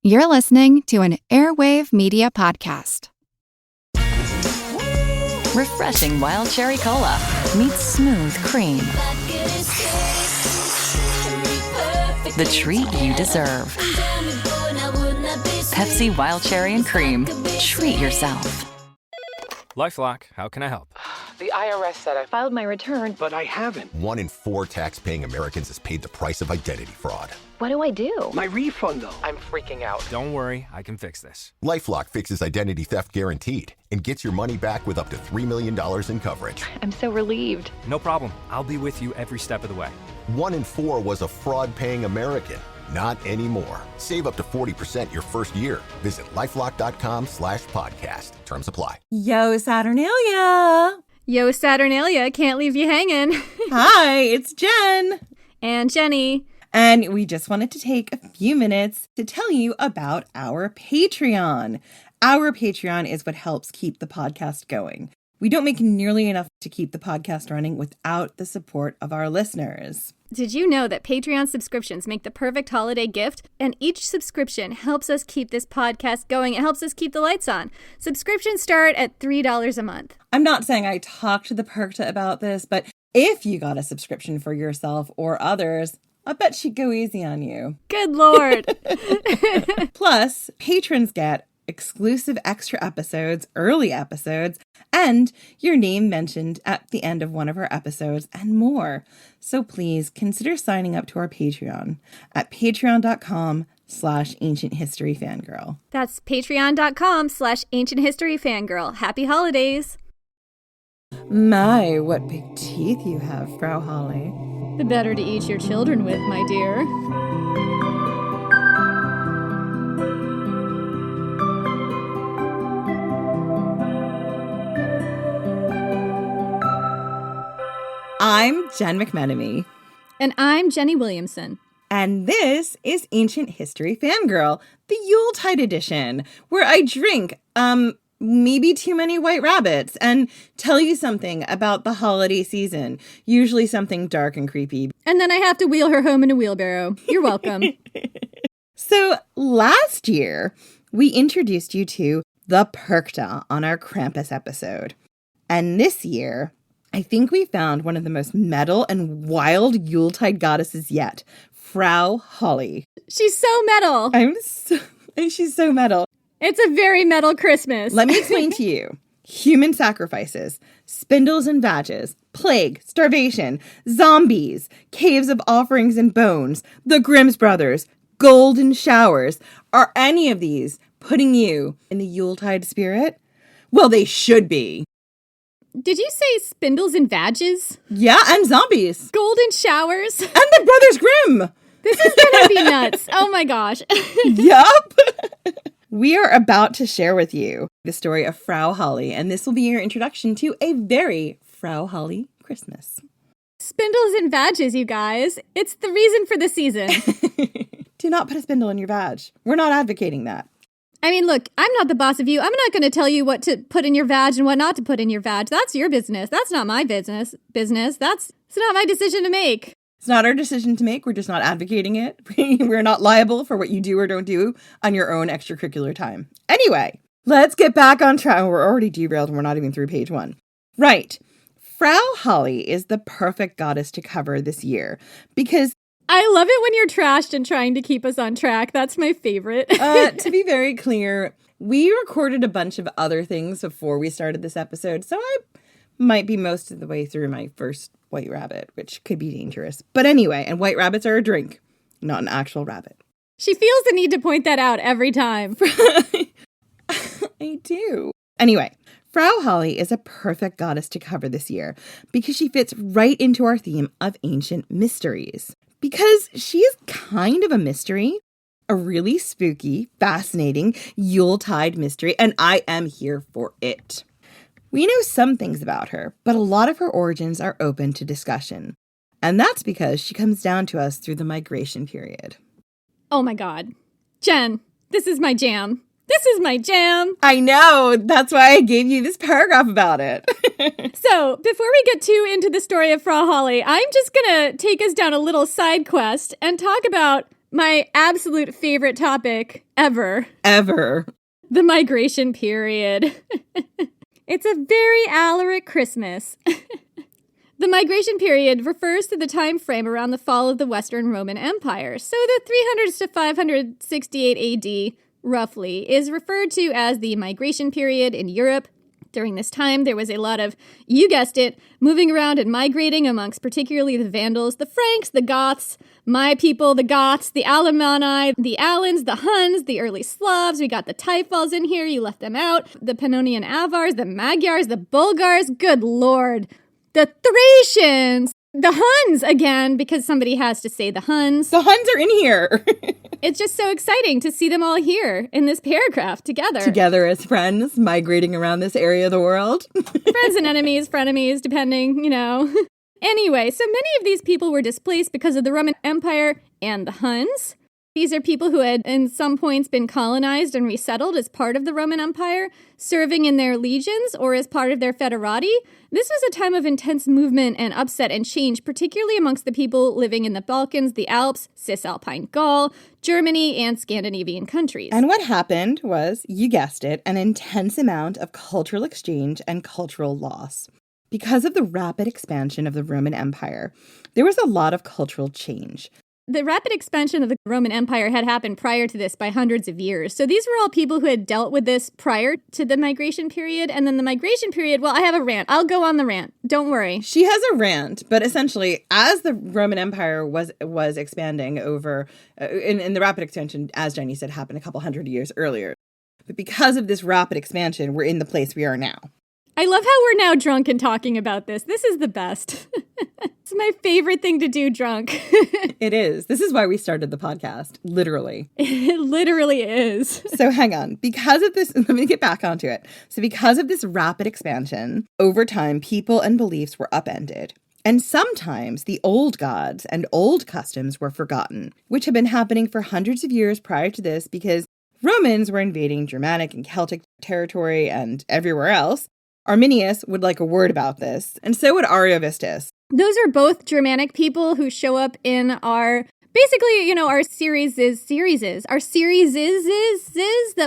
You're listening to an Airwave Media Podcast. Refreshing wild cherry cola meets smooth cream. The treat you deserve. Pepsi Wild Cherry and Cream. Treat yourself. LifeLock, how can I help? The IRS said I filed my return, But I haven't. 1 in 4 tax-paying Americans has paid the price of identity fraud. What do I do? My refund, though. I'm freaking out. Don't worry, I can fix this. LifeLock fixes identity theft guaranteed and gets your money back with up to $3 million in coverage. I'm so relieved. No problem. I'll be with you every step of the way. 1 in 4 was a fraud-paying American. Not anymore. Save up to 40% your first year. Visit LifeLock.com/podcast. Terms apply. Yo, Saturnalia. Yo, Saturnalia, can't leave you hanging. Hi, it's Jen. And Jenny. And we just wanted to take a few minutes to tell you about our Patreon. Our Patreon is what helps keep the podcast going. We don't make nearly enough to keep the podcast running without the support of our listeners. Did you know that Patreon subscriptions make the perfect holiday gift? And each subscription helps us keep this podcast going. It helps us keep the lights on. Subscriptions start at $3 a month. I'm not saying I talked to the Perkta about this, but if you got a subscription for yourself or others, I bet she'd go easy on you. Good Lord. Plus, patrons get exclusive extra episodes, early episodes, and your name mentioned at the end of one of our episodes and more. So please consider signing up to our Patreon at patreon.com/ancienthistoryfangirl. That's patreon.com/ancienthistoryfangirl. Happy holidays. My, what big teeth you have, Frau Holle. The better to eat your children with, my dear. I'm Jen McMenemy. And I'm Jenny Williamson. And this is Ancient History Fangirl, the Yuletide edition, where I drink, maybe too many white rabbits and tell you something about the holiday season, usually something dark and creepy. And then I have to wheel her home in a wheelbarrow. You're welcome. So last year, we introduced you to the Perkta on our Krampus episode. And this year, I think we found one of the most metal and wild Yuletide goddesses yet, Frau Holle. She's so metal. She's so metal. It's a very metal Christmas. Let me explain to you. Human sacrifices, spindles and badges, plague, starvation, zombies, caves of offerings and bones, the Grimm's brothers, golden showers. Are any of these putting you in the Yuletide spirit? Well, they should be. Did you say spindles and badges? Yeah, and zombies. Golden showers? And the Brothers Grimm. This is gonna be nuts. Oh my gosh. Yup. We are about to share with you the story of Frau Holle, and this will be your introduction to a very Frau Holle Christmas. Spindles and badges, you guys. It's the reason for the season. Do not put a spindle in your badge. We're not advocating that. I mean, look, I'm not the boss of you. I'm not going to tell you what to put in your vag and what not to put in your vag. That's your business. That's not my business. It's not my decision to make. It's not our decision to make. We're just not advocating it. We're not liable for what you do or don't do on your own extracurricular time. Anyway, let's get back on track. We're already derailed and we're not even through page 1. Right. Frau Holle is the perfect goddess to cover this year because I love it when you're trashed and trying to keep us on track. That's my favorite. To be very clear, we recorded a bunch of other things before we started this episode, so I might be most of the way through my first white rabbit, which could be dangerous. But anyway, and white rabbits are a drink, not an actual rabbit. She feels the need to point that out every time. I do. Anyway, Frau Holle is a perfect goddess to cover this year because she fits right into our theme of ancient mysteries. Because she is kind of a mystery, a really spooky, fascinating Yuletide mystery, and I am here for it. We know some things about her, but a lot of her origins are open to discussion. And that's because she comes down to us through the migration period. Oh my God. Jen, this is my jam. This is my jam. I know. That's why I gave you this paragraph about it. So, before we get too into the story of Frau Holle, I'm just going to take us down a little side quest and talk about my absolute favorite topic ever. Ever. The migration period. It's a very Alaric Christmas. The migration period refers to the time frame around the fall of the Western Roman Empire. So the 300s to 568 AD, roughly, is referred to as the migration period in Europe. During this time, there was a lot of, you guessed it, moving around and migrating amongst particularly the Vandals, the Franks, the Goths, my people, the Goths, the Alemanni, the Alans, the Huns, the early Slavs. We got the Typhals in here. You left them out. The Pannonian Avars, the Magyars, the Bulgars. Good Lord. The Thracians. The Huns again, because somebody has to say the Huns. The Huns are in here. It's just so exciting to see them all here in this paragraph together. Together as friends, migrating around this area of the world. Friends and enemies, frenemies, depending, Anyway, so many of these people were displaced because of the Roman Empire and the Huns. These are people who had, in some points, been colonized and resettled as part of the Roman Empire, serving in their legions or as part of their foederati. This was a time of intense movement and upset and change, particularly amongst the people living in the Balkans, the Alps, Cisalpine Gaul, Germany, and Scandinavian countries. And what happened was, you guessed it, an intense amount of cultural exchange and cultural loss. Because of the rapid expansion of the Roman Empire, there was a lot of cultural change. The rapid expansion of the Roman Empire had happened prior to this by hundreds of years. So these were all people who had dealt with this prior to the migration period. And then the migration period, well, I have a rant. I'll go on the rant. Don't worry. She has a rant, but essentially, as the Roman Empire was expanding over, in the rapid expansion, as Jenny said, happened a couple hundred years earlier. But because of this rapid expansion, we're in the place we are now. I love how we're now drunk and talking about this. This is the best. It's my favorite thing to do drunk. It is. This is why we started the podcast. Literally. It literally is. So hang on. Because of this, let me get back onto it. So because of this rapid expansion, over time, people and beliefs were upended. And sometimes the old gods and old customs were forgotten, which had been happening for hundreds of years prior to this because Romans were invading Germanic and Celtic territory and everywhere else. Arminius would like a word about this, and so would Ariovistus. Those are both Germanic people who show up in our, basically, our series that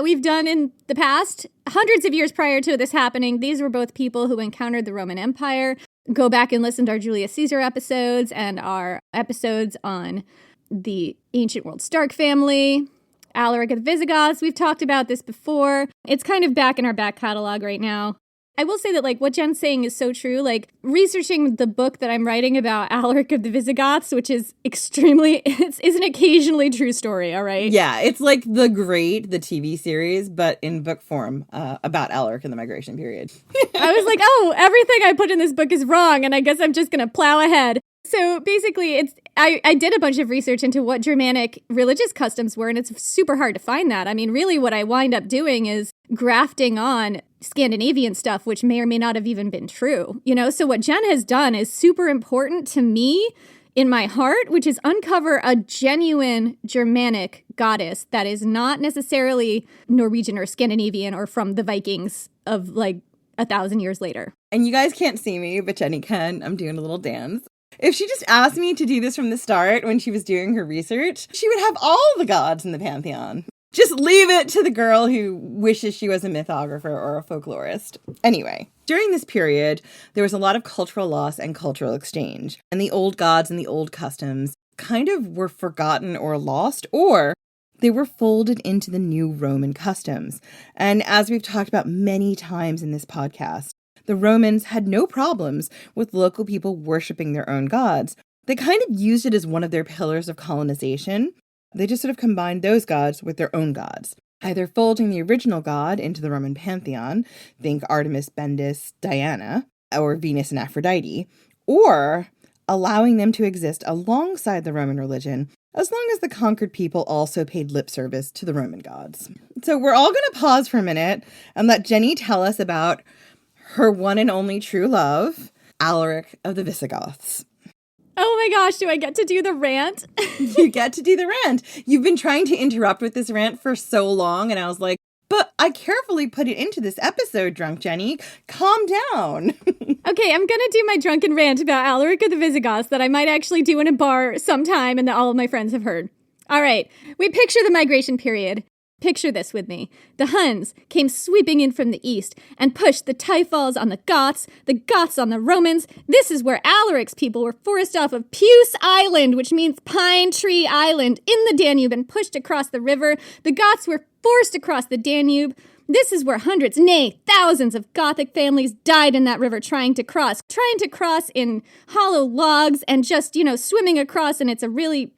we've done in the past. Hundreds of years prior to this happening, these were both people who encountered the Roman Empire. Go back and listen to our Julius Caesar episodes and our episodes on the ancient world Stark family, Alaric of the Visigoths. We've talked about this before. It's kind of back in our back catalog right now. I will say that, what Jen's saying is so true. Researching the book that I'm writing about Alaric of the Visigoths, which is is an occasionally true story, all right? Yeah, it's like The Great, the TV series, but in book form about Alaric and the migration period. I was like, oh, everything I put in this book is wrong, and I guess I'm just going to plow ahead. So basically, I did a bunch of research into what Germanic religious customs were, and it's super hard to find that. I mean, really what I wind up doing is grafting on Scandinavian stuff, which may or may not have even been true. So what Jen has done is super important to me in my heart, which is uncover a genuine Germanic goddess that is not necessarily Norwegian or Scandinavian or from the Vikings of 1,000 years later. And you guys can't see me, but Jenny can. I'm doing a little dance. If she just asked me to do this from the start when she was doing her research, she would have all the gods in the pantheon. Just leave it to the girl who wishes she was a mythographer or a folklorist. Anyway, during this period, there was a lot of cultural loss and cultural exchange. And the old gods and the old customs kind of were forgotten or lost, or they were folded into the new Roman customs. And as we've talked about many times in this podcast, the Romans had no problems with local people worshiping their own gods. They kind of used it as one of their pillars of colonization. They just sort of combined those gods with their own gods, either folding the original god into the Roman pantheon, think Artemis, Bendis, Diana, or Venus and Aphrodite, or allowing them to exist alongside the Roman religion, as long as the conquered people also paid lip service to the Roman gods. So we're all going to pause for a minute and let Jenny tell us about her one and only true love, Alaric of the Visigoths. Oh my gosh, do I get to do the rant? You get to do the rant. You've been trying to interrupt with this rant for so long, and I was like, but I carefully put it into this episode, Drunk Jenny. Calm down. Okay, I'm gonna do my drunken rant about Alaric of the Visigoths that I might actually do in a bar sometime and that all of my friends have heard. All right, we picture the migration period. Picture this with me. The Huns came sweeping in from the east and pushed the Typhals on the Goths on the Romans. This is where Alaric's people were forced off of Puce Island, which means Pine Tree Island, in the Danube and pushed across the river. The Goths were forced across the Danube. This is where hundreds, nay, thousands of Gothic families died in that river trying to cross in hollow logs and just, swimming across, and it's a really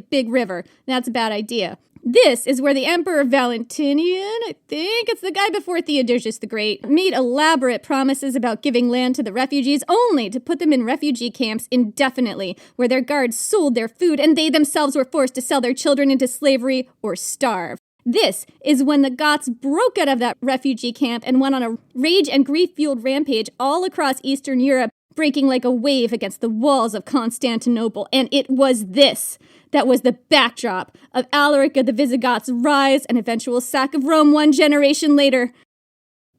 big river. That's a bad idea. This is where the Emperor Valentinian, I think it's the guy before Theodosius the Great, made elaborate promises about giving land to the refugees, only to put them in refugee camps indefinitely, where their guards sold their food and they themselves were forced to sell their children into slavery or starve. This is when the Goths broke out of that refugee camp and went on a rage and grief-fueled rampage all across Eastern Europe, breaking like a wave against the walls of Constantinople. And it was this that was the backdrop of Alaric of the Visigoths' rise and eventual sack of Rome one generation later.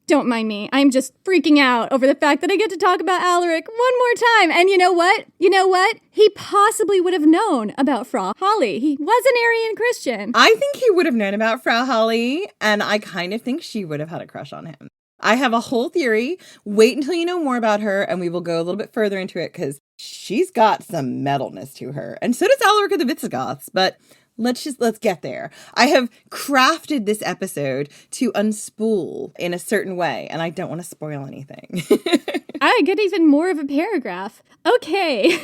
Don't mind me. I'm just freaking out over the fact that I get to talk about Alaric one more time. And you know what? He possibly would have known about Frau Holle. He was an Arian Christian. I think he would have known about Frau Holle, and I kind of think she would have had a crush on him. I have a whole theory. Wait until you know more about her, and we will go a little bit further into it, because she's got some metalness to her. And so does Alaric of the Visigoths, but let's get there. I have crafted this episode to unspool in a certain way, and I don't want to spoil anything. I get even more of a paragraph. Okay.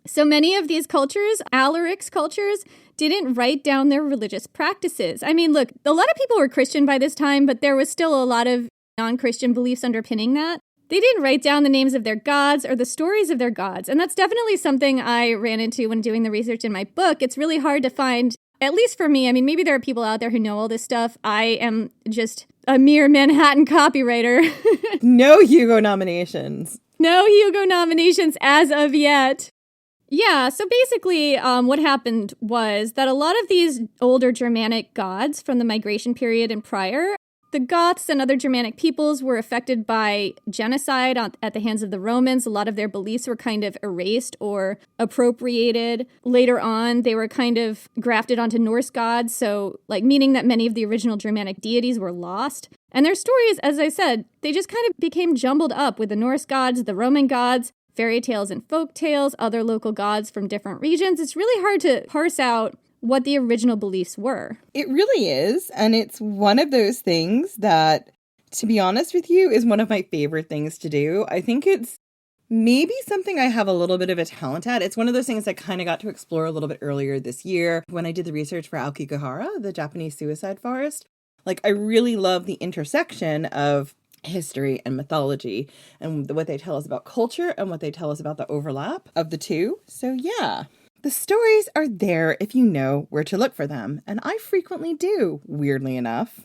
So many of these cultures, Alaric's cultures, didn't write down their religious practices. I mean, look, a lot of people were Christian by this time, but there was still a lot of non-Christian beliefs underpinning that. They didn't write down the names of their gods or the stories of their gods. And that's definitely something I ran into when doing the research in my book. It's really hard to find, at least for me. I mean, maybe there are people out there who know all this stuff. I am just a mere Manhattan copywriter. No Hugo nominations. No Hugo nominations as of yet. Yeah, so basically what happened was that a lot of these older Germanic gods from the migration period and prior, the Goths and other Germanic peoples were affected by genocide at the hands of the Romans. A lot of their beliefs were kind of erased or appropriated. Later on, they were kind of grafted onto Norse gods, so meaning that many of the original Germanic deities were lost. And their stories, as I said, they just kind of became jumbled up with the Norse gods, the Roman gods, fairy tales and folk tales, other local gods from different regions. It's really hard to parse out what the original beliefs were. It really is, and it's one of those things that, to be honest with you, is one of my favorite things to do. I think it's maybe something I have a little bit of a talent at. It's one of those things I kind of got to explore a little bit earlier this year when I did the research for Aokigahara, the Japanese suicide forest. I really love the intersection of history and mythology and what they tell us about culture and what they tell us about the overlap of the two. So yeah. The stories are there if you know where to look for them, and I frequently do, weirdly enough.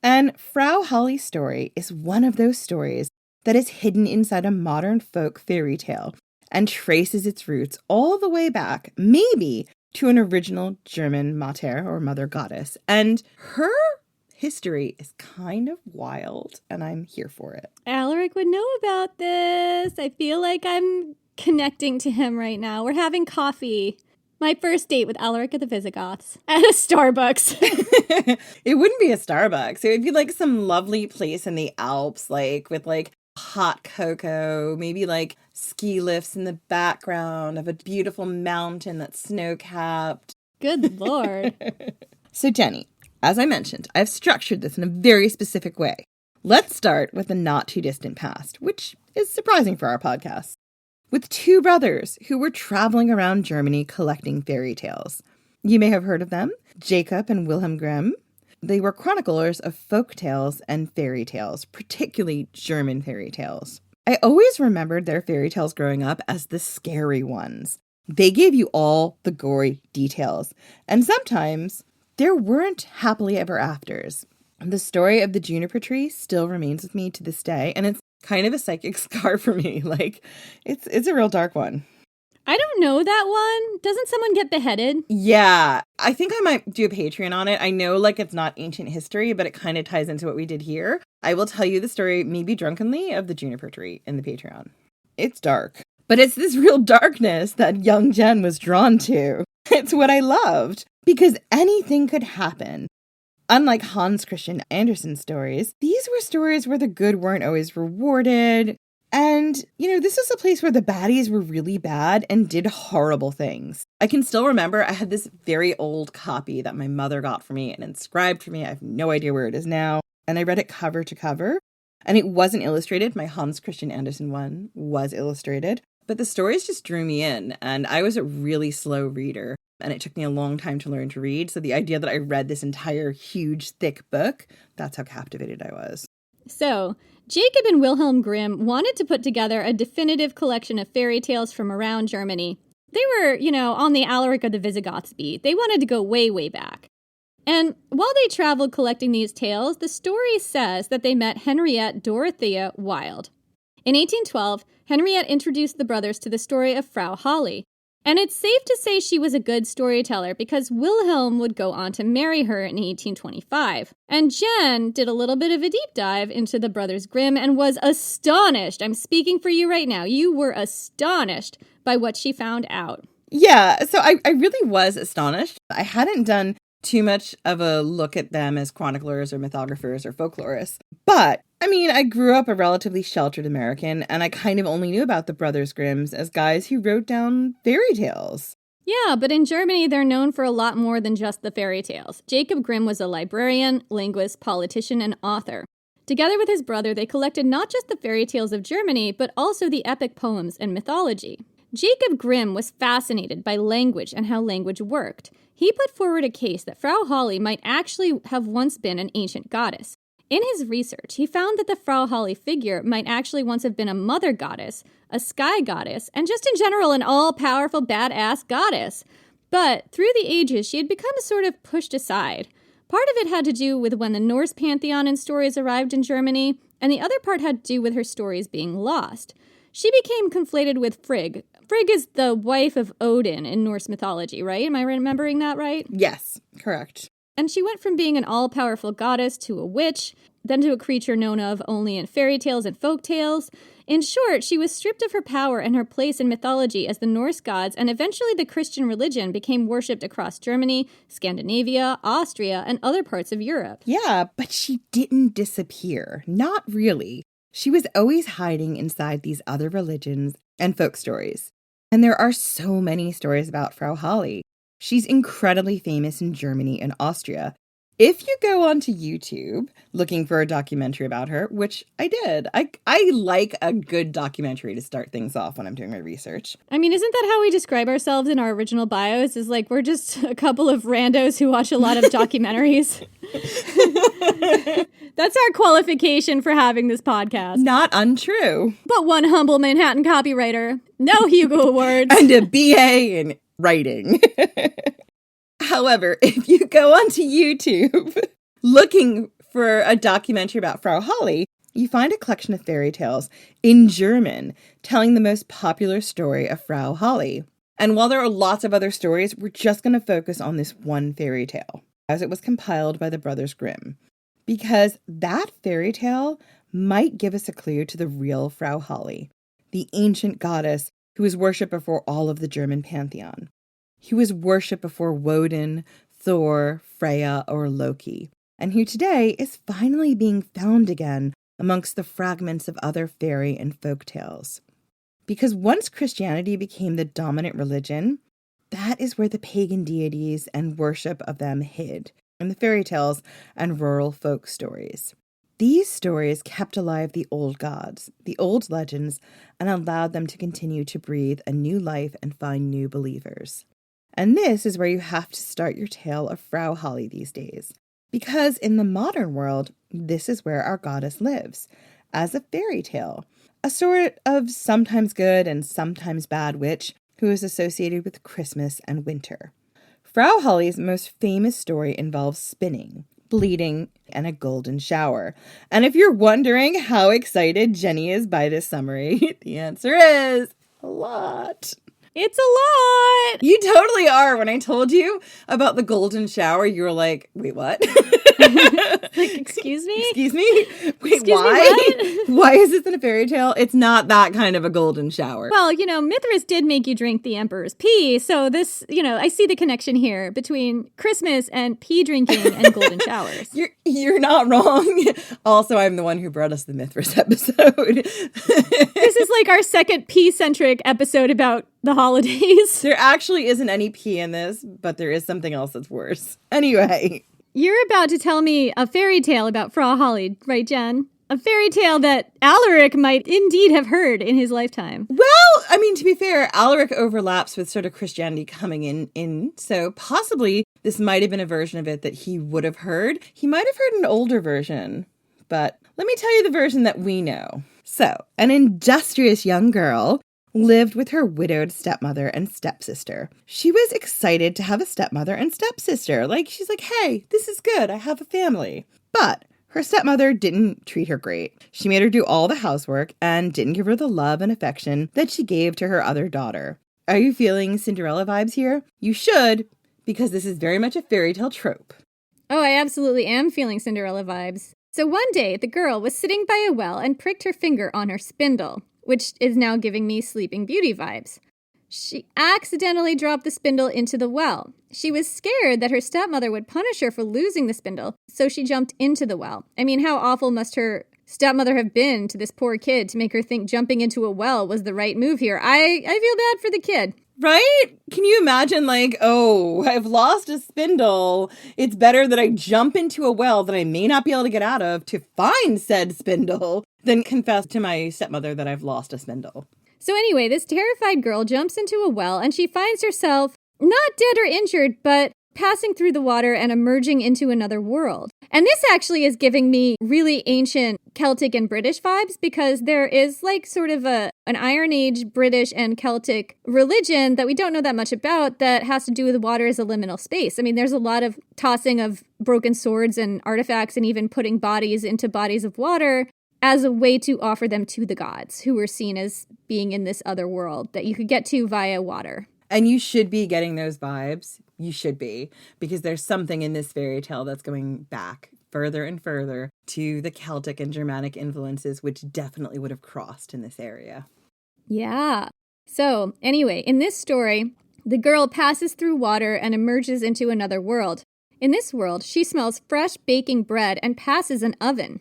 And Frau Holle's story is one of those stories that is hidden inside a modern folk fairy tale and traces its roots all the way back, maybe, to an original German Mater, or mother goddess. And her history is kind of wild, and I'm here for it. Alaric would know about this. I feel like I'm connecting to him right now. We're having coffee. My first date with Alaric of the Visigoths at a Starbucks. It wouldn't be a Starbucks. It would be some lovely place in the Alps, with hot cocoa, maybe ski lifts in the background of a beautiful mountain that's snow-capped. Good Lord. So Jenny, as I mentioned, I've structured this in a very specific way. Let's start with the not too distant past, which is surprising for our podcast, with two brothers who were traveling around Germany collecting fairy tales. You may have heard of them, Jacob and Wilhelm Grimm. They were chroniclers of folk tales and fairy tales, particularly German fairy tales. I always remembered their fairy tales growing up as the scary ones. They gave you all the gory details, and sometimes there weren't happily ever afters. The story of the juniper tree still remains with me to this day, and it's kind of a psychic scar for me. It's a real dark one. I don't know that one. Doesn't someone get beheaded? Yeah, I think I might do a Patreon on it. I know it's not ancient history, but it kind of ties into what we did here. I will tell you the story, maybe drunkenly, of the juniper tree in the Patreon. It's dark, but it's this real darkness that young Jen was drawn to. It's what I loved. because anything could happen. Unlike Hans Christian Andersen's stories, these were stories where the good weren't always rewarded. And, this is a place where the baddies were really bad and did horrible things. I can still remember I had this very old copy that my mother got for me and inscribed for me. I have no idea where it is now. And I read it cover to cover. And it wasn't illustrated. My Hans Christian Andersen one was illustrated. But the stories just drew me in. And I was a really slow reader. And it took me a long time to learn to read. So the idea that I read this entire huge, thick book, that's how captivated I was. So, Jacob and Wilhelm Grimm wanted to put together a definitive collection of fairy tales from around Germany. They were, on the Alaric of the Visigoths beat. They wanted to go way, way back. And while they traveled collecting these tales, the story says that they met Henriette Dorothea Wilde. In 1812, Henriette introduced the brothers to the story of Frau Holle. And it's safe to say she was a good storyteller because Wilhelm would go on to marry her in 1825. And Jen did a little bit of a deep dive into the Brothers Grimm and was astonished. I'm speaking for you right now. You were astonished by what she found out. Yeah, so I really was astonished. I hadn't done too much of a look at them as chroniclers or mythographers or folklorists. But, I grew up a relatively sheltered American, and I kind of only knew about the Brothers Grimms as guys who wrote down fairy tales. Yeah, but in Germany, they're known for a lot more than just the fairy tales. Jacob Grimm was a librarian, linguist, politician, and author. Together with his brother, they collected not just the fairy tales of Germany, but also the epic poems and mythology. Jacob Grimm was fascinated by language and how language worked. He put forward a case that Frau Holle might actually have once been an ancient goddess. In his research, he found that the Frau Holle figure might actually once have been a mother goddess, a sky goddess, and just in general an all-powerful badass goddess. But through the ages, she had become sort of pushed aside. Part of it had to do with when the Norse pantheon and stories arrived in Germany, and the other part had to do with her stories being lost. She became conflated with Frigg. Frigg is the wife of Odin in Norse mythology, right? Am I remembering that right? Yes, correct. And she went from being an all-powerful goddess to a witch, then to a creature known of only in fairy tales and folk tales. In short, she was stripped of her power and her place in mythology as the Norse gods, and eventually the Christian religion became worshipped across Germany, Scandinavia, Austria, and other parts of Europe. Yeah, but she didn't disappear. Not really. She was always hiding inside these other religions and folk stories. And there are so many stories about Frau Holle. She's incredibly famous in Germany and Austria. If you go onto YouTube looking for a documentary about her, which I did, I like a good documentary to start things off when I'm doing my research. Isn't that how we describe ourselves in our original bios? Is like we're just a couple of randos who watch a lot of documentaries. That's our qualification for having this podcast. Not untrue. But one humble Manhattan copywriter, no Hugo Awards. And a BA in writing. However, if you go onto YouTube looking for a documentary about Frau Holle, you find a collection of fairy tales in German telling the most popular story of Frau Holle. And while there are lots of other stories, we're just going to focus on this one fairy tale, as it was compiled by the Brothers Grimm, because that fairy tale might give us a clue to the real Frau Holle, the ancient goddess who was worshipped before all of the German pantheon. He was worshipped before Woden, Thor, Freya, or Loki, and who today is finally being found again amongst the fragments of other fairy and folk tales. Because once Christianity became the dominant religion, that is where the pagan deities and worship of them hid, in the fairy tales and rural folk stories. These stories kept alive the old gods, the old legends, and allowed them to continue to breathe a new life and find new believers. And this is where you have to start your tale of Frau Holle these days, because in the modern world, this is where our goddess lives, as a fairy tale, a sort of sometimes good and sometimes bad witch who is associated with Christmas and winter. Frau Holle's most famous story involves spinning, bleeding, and a golden shower. And if you're wondering how excited Jenny is by this summary, the answer is a lot. It's a lot. You totally are. When I told you about the golden shower, you were like, wait, what? Like, excuse me? Excuse me? Wait, Excuse me, why? what? Why is this in a fairy tale? It's not that kind of a golden shower. Well, Mithras did make you drink the emperor's pee, so this, I see the connection here between Christmas and pee drinking and golden showers. You're not wrong. Also, I'm the one who brought us the Mithras episode. This is like our second pee-centric episode about the holidays. There actually isn't any pee in this, but there is something else that's worse. Anyway. You're about to tell me a fairy tale about Frau Holle, right, Jen? A fairy tale that Alaric might indeed have heard in his lifetime. Well, I mean, to be fair, Alaric overlaps with sort of Christianity coming in, so possibly this might have been a version of it that he would have heard. He might have heard an older version, but let me tell you the version that we know. So, an industrious young girl lived with her widowed stepmother and stepsister. She was excited to have a stepmother and stepsister. She's like, hey, this is good. I have a family. But her stepmother didn't treat her great. She made her do all the housework and didn't give her the love and affection that she gave to her other daughter. Are you feeling Cinderella vibes here? You should, because this is very much a fairy tale trope. Oh, I absolutely am feeling Cinderella vibes. So one day, the girl was sitting by a well and pricked her finger on her spindle, which is now giving me Sleeping Beauty vibes. She accidentally dropped the spindle into the well. She was scared that her stepmother would punish her for losing the spindle, so she jumped into the well. I mean, how awful must her stepmother have been to this poor kid to make her think jumping into a well was the right move here? I feel bad for the kid. Right? Can you imagine, I've lost a spindle. It's better that I jump into a well that I may not be able to get out of to find said spindle than confess to my stepmother that I've lost a spindle. So anyway, this terrified girl jumps into a well and she finds herself not dead or injured, but passing through the water and emerging into another world. And this actually is giving me really ancient Celtic and British vibes because there is sort of an Iron Age British and Celtic religion that we don't know that much about that has to do with water as a liminal space. I mean, there's a lot of tossing of broken swords and artifacts and even putting bodies into bodies of water as a way to offer them to the gods who were seen as being in this other world that you could get to via water. And you should be getting those vibes. You should be, because there's something in this fairy tale that's going back further and further to the Celtic and Germanic influences, which definitely would have crossed in this area. Yeah. So anyway, in this story, the girl passes through water and emerges into another world. In this world, she smells fresh baking bread and passes an oven.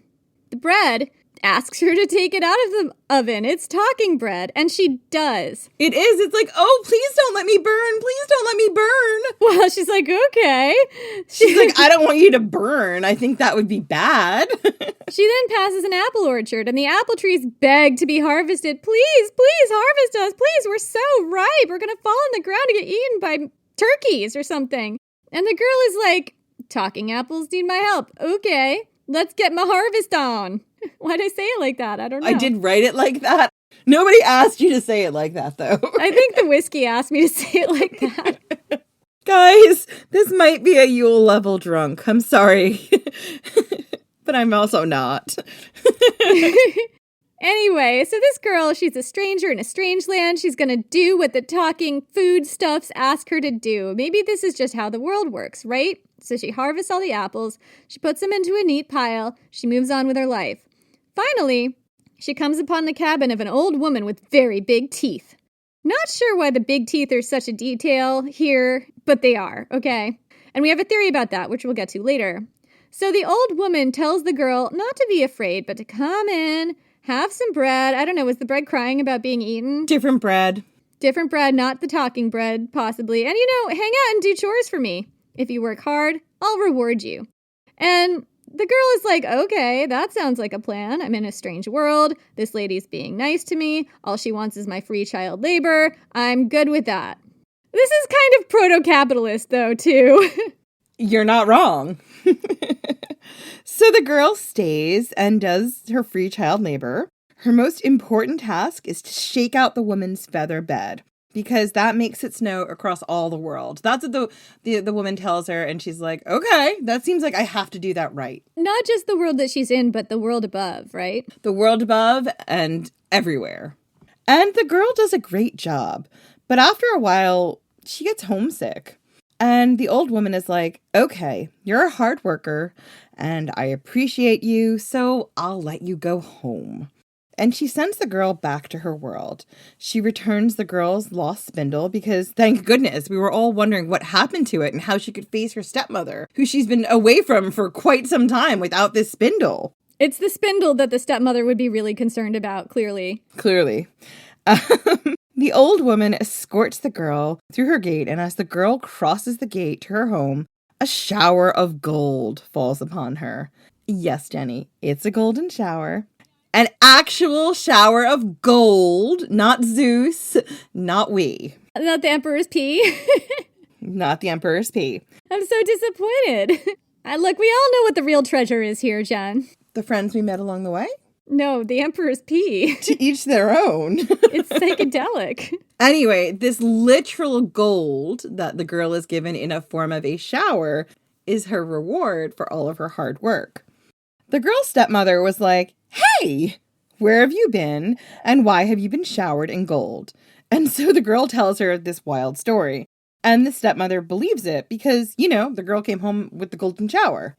The bread asks her to take it out of the oven. It's talking bread, and she does. It is. It's like, oh, please don't let me burn. Please don't let me burn. Well, she's like, okay. She's like, I don't want you to burn. I think that would be bad. She then passes an apple orchard, and the apple trees beg to be harvested. Please, please harvest us. Please, we're so ripe. We're going to fall on the ground and get eaten by turkeys or something. And the girl is like, talking apples need my help. Okay, let's get my harvest on. Why'd I say it like that? I don't know. I did write it like that. Nobody asked you to say it like that, though. I think the whiskey asked me to say it like that. Guys, this might be a Yule level drunk. I'm sorry. But I'm also not. Anyway, so this girl, she's a stranger in a strange land. She's going to do what the talking foodstuffs ask her to do. Maybe this is just how the world works, right? So she harvests all the apples. She puts them into a neat pile. She moves on with her life. Finally, she comes upon the cabin of an old woman with very big teeth. Not sure why the big teeth are such a detail here, but they are, okay? And we have a theory about that, which we'll get to later. So the old woman tells the girl not to be afraid, but to come in, have some bread. I don't know, was the bread crying about being eaten? Different bread. Different bread, not the talking bread, possibly. And, hang out and do chores for me. If you work hard, I'll reward you. And the girl is like, okay, that sounds like a plan. I'm in a strange world. This lady's being nice to me. All she wants is my free child labor. I'm good with that. This is kind of proto-capitalist, though, too. You're not wrong. So the girl stays and does her free child labor. Her most important task is to shake out the woman's feather bed, because that makes it snow across all the world. That's what the woman tells her, and she's like, okay, that seems like I have to do that right. Not just the world that she's in, but the world above, right? The world above and everywhere. And the girl does a great job. But after a while, she gets homesick. And the old woman is like, okay, you're a hard worker and I appreciate you, so I'll let you go home. And she sends the girl back to her world. She returns the girl's lost spindle because, thank goodness, we were all wondering what happened to it and how she could face her stepmother, who she's been away from for quite some time without this spindle. It's the spindle that the stepmother would be really concerned about, clearly. Clearly. The old woman escorts the girl through her gate, and as the girl crosses the gate to her home, a shower of gold falls upon her. Yes, Jenny, it's a golden shower. An actual shower of gold, not Zeus, not we. Not the Emperor's pee. Not the Emperor's pee. I'm so disappointed. Look, we all know what the real treasure is here, Jen. The friends we met along the way? No, the Emperor's pee. To each their own. It's psychedelic. Anyway, this literal gold that the girl is given in a form of a shower is her reward for all of her hard work. The girl's stepmother was like, hey, where have you been and why have you been showered in gold? And so the girl tells her this wild story. And the stepmother believes it because, the girl came home with the golden shower,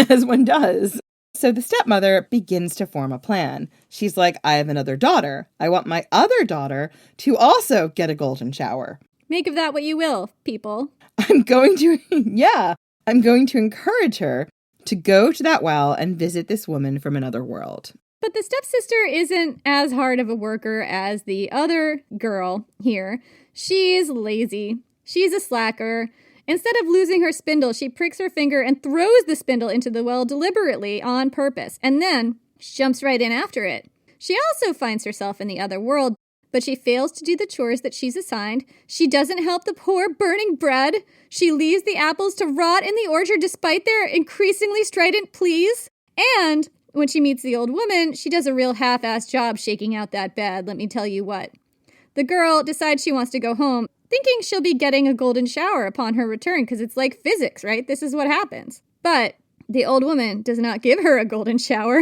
as one does. So the stepmother begins to form a plan. She's like, I have another daughter. I want my other daughter to also get a golden shower. Make of that what you will, people. I'm going to encourage her to go to that well and visit this woman from another world. But the stepsister isn't as hard of a worker as the other girl here. She's lazy. She's a slacker. Instead of losing her spindle, she pricks her finger and throws the spindle into the well deliberately on purpose, and then jumps right in after it. She also finds herself in the other world, but she fails to do the chores that she's assigned. She doesn't help the poor burning bread. She leaves the apples to rot in the orchard despite their increasingly strident pleas. And when she meets the old woman, she does a real half-assed job shaking out that bed, let me tell you what. The girl decides she wants to go home, thinking she'll be getting a golden shower upon her return because it's like physics, right? This is what happens. But the old woman does not give her a golden shower.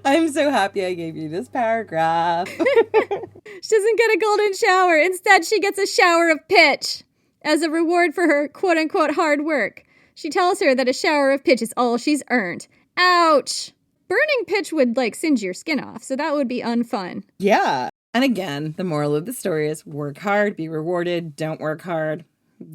I'm so happy I gave you this paragraph. She doesn't get a golden shower. Instead, she gets a shower of pitch as a reward for her quote-unquote hard work. She tells her that a shower of pitch is all she's earned. Ouch! Burning pitch would, singe your skin off, so that would be unfun. Yeah. And again, the moral of the story is work hard, be rewarded. Don't work hard,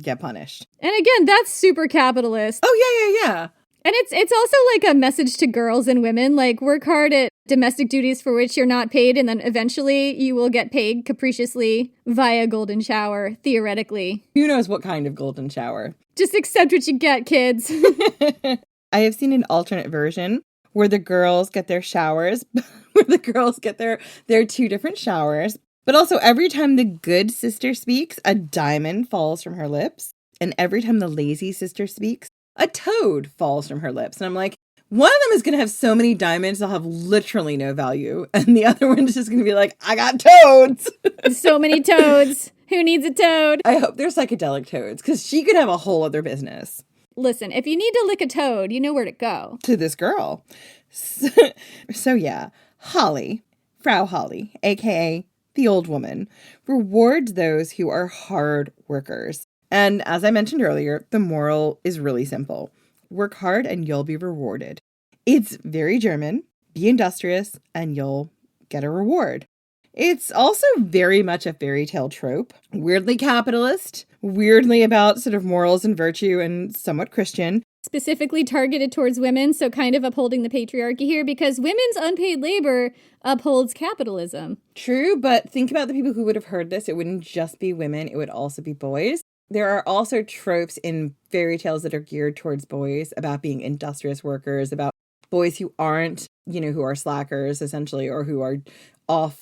get punished. And again, that's super capitalist. Oh, yeah. And it's also like a message to girls and women, work hard at domestic duties for which you're not paid, and then eventually you will get paid capriciously via golden shower, theoretically. Who knows what kind of golden shower? Just accept what you get, kids. I have seen an alternate version where the girls get their showers, where the girls get their two different showers. But also every time the good sister speaks, a diamond falls from her lips. And every time the lazy sister speaks, a toad falls from her lips. And I'm like, one of them is going to have so many diamonds, they'll have literally no value. And the other one is just going to be like, I got toads. So many toads. Who needs a toad? I hope they're psychedelic toads, because she could have a whole other business. Listen, if you need to lick a toad, you know where to go. To this girl. So yeah, Holly, Frau Holle, aka the old woman, rewards those who are hard workers. And as I mentioned earlier, the moral is really simple. Work hard and you'll be rewarded. It's very German. Be industrious and you'll get a reward. It's also very much a fairy tale trope, weirdly capitalist, weirdly about sort of morals and virtue and somewhat Christian. Specifically targeted towards women, so kind of upholding the patriarchy here because women's unpaid labor upholds capitalism. True, but think about the people who would have heard this. It wouldn't just be women, it would also be boys. There are also tropes in fairy tales that are geared towards boys about being industrious workers, about boys who aren't, who are slackers essentially, or who are off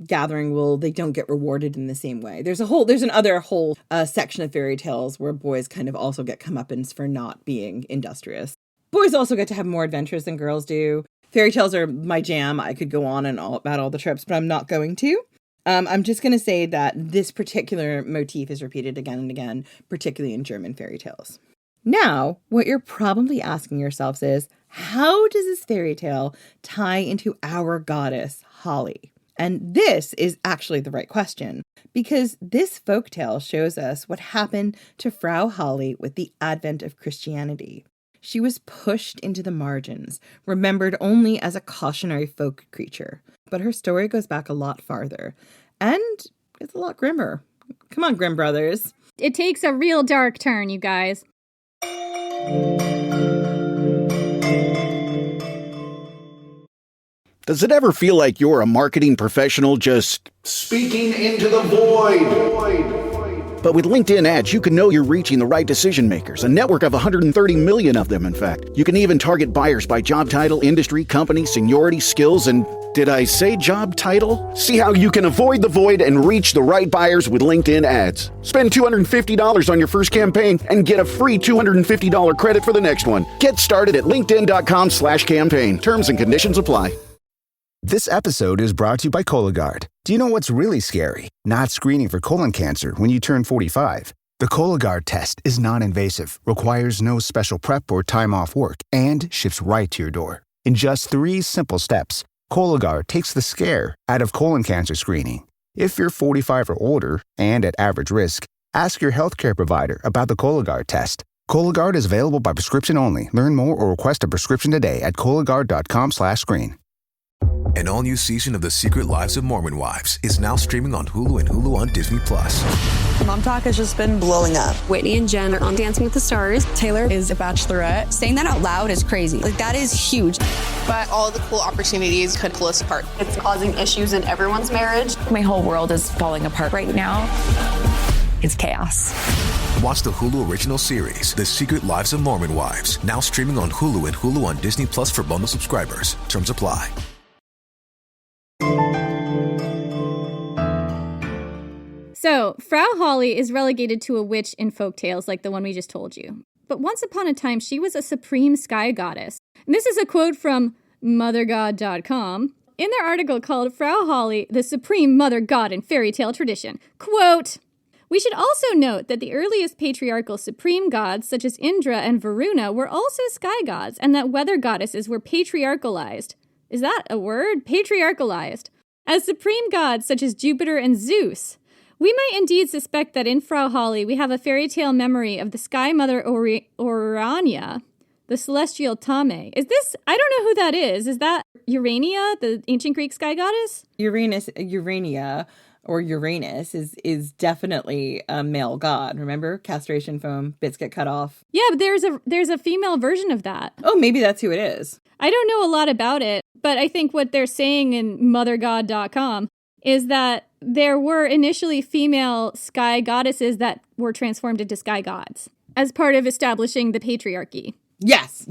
gathering wool. They don't get rewarded in the same way. There's another whole section of fairy tales where boys kind of also get comeuppance for not being industrious. Boys also get to have more adventures than girls do. Fairy tales are my jam. I could go on and about all the tropes, but I'm not going to. I'm just going to say that this particular motif is repeated again and again, particularly in German fairy tales. Now, what you're probably asking yourselves is, how does this fairy tale tie into our goddess, Holly? And this is actually the right question, because this folktale shows us what happened to Frau Holle with the advent of Christianity. She was pushed into the margins, remembered only as a cautionary folk creature. But her story goes back a lot farther, and it's a lot grimmer. Come on, Grimm Brothers. It takes a real dark turn, you guys. Does it ever feel like you're a marketing professional just speaking into the void? But with LinkedIn ads, you can know you're reaching the right decision makers, a network of 130 million of them, in fact. You can even target buyers by job title, industry, company, seniority, skills, and did I say job title? See how you can avoid the void and reach the right buyers with LinkedIn ads. Spend $250 on your first campaign and get a free $250 credit for the next one. Get started at linkedin.com/campaign. Terms and conditions apply. This episode is brought to you by Cologuard. Do you know what's really scary? Not screening for colon cancer when you turn 45. The Cologuard test is non-invasive, requires no special prep or time off work, and ships right to your door. In just 3 simple steps, Cologuard takes the scare out of colon cancer screening. If you're 45 or older and at average risk, ask your healthcare provider about the Cologuard test. Cologuard is available by prescription only. Learn more or request a prescription today at Cologuard.com/screen. An all-new season of The Secret Lives of Mormon Wives is now streaming on Hulu and Hulu on Disney+. Mom Talk has just been blowing up. Whitney and Jen are on Dancing with the Stars. Taylor is a bachelorette. Saying that out loud is crazy. Like, that is huge. But all of the cool opportunities could pull us apart. It's causing issues in everyone's marriage. My whole world is falling apart right now. It's chaos. Watch the Hulu original series, The Secret Lives of Mormon Wives, now streaming on Hulu and Hulu on Disney Plus for bundle subscribers. Terms apply. So, Frau Holle is relegated to a witch in folktales like the one we just told you. But once upon a time, she was a supreme sky goddess. And this is a quote from mothergod.com in their article called Frau Holle, the Supreme Mother God in Fairy Tale Tradition. Quote, "We should also note that the earliest patriarchal supreme gods, such as Indra and Varuna, were also sky gods, and that weather goddesses were patriarchalized." Is that a word? Patriarchalized. As supreme gods, such as Jupiter and Zeus. We might indeed suspect that in Frau Holle we have a fairy tale memory of the sky mother Urania, the celestial Tame. Is this, I don't know who that is. Is that Urania, the ancient Greek sky goddess? Urania, or Uranus, is definitely a male god. Remember? Castration foam, bits get cut off. Yeah, but there's a female version of that. Oh, maybe that's who it is. I don't know a lot about it, but I think what they're saying in mothergod.com is that there were initially female sky goddesses that were transformed into sky gods as part of establishing the patriarchy. Yes.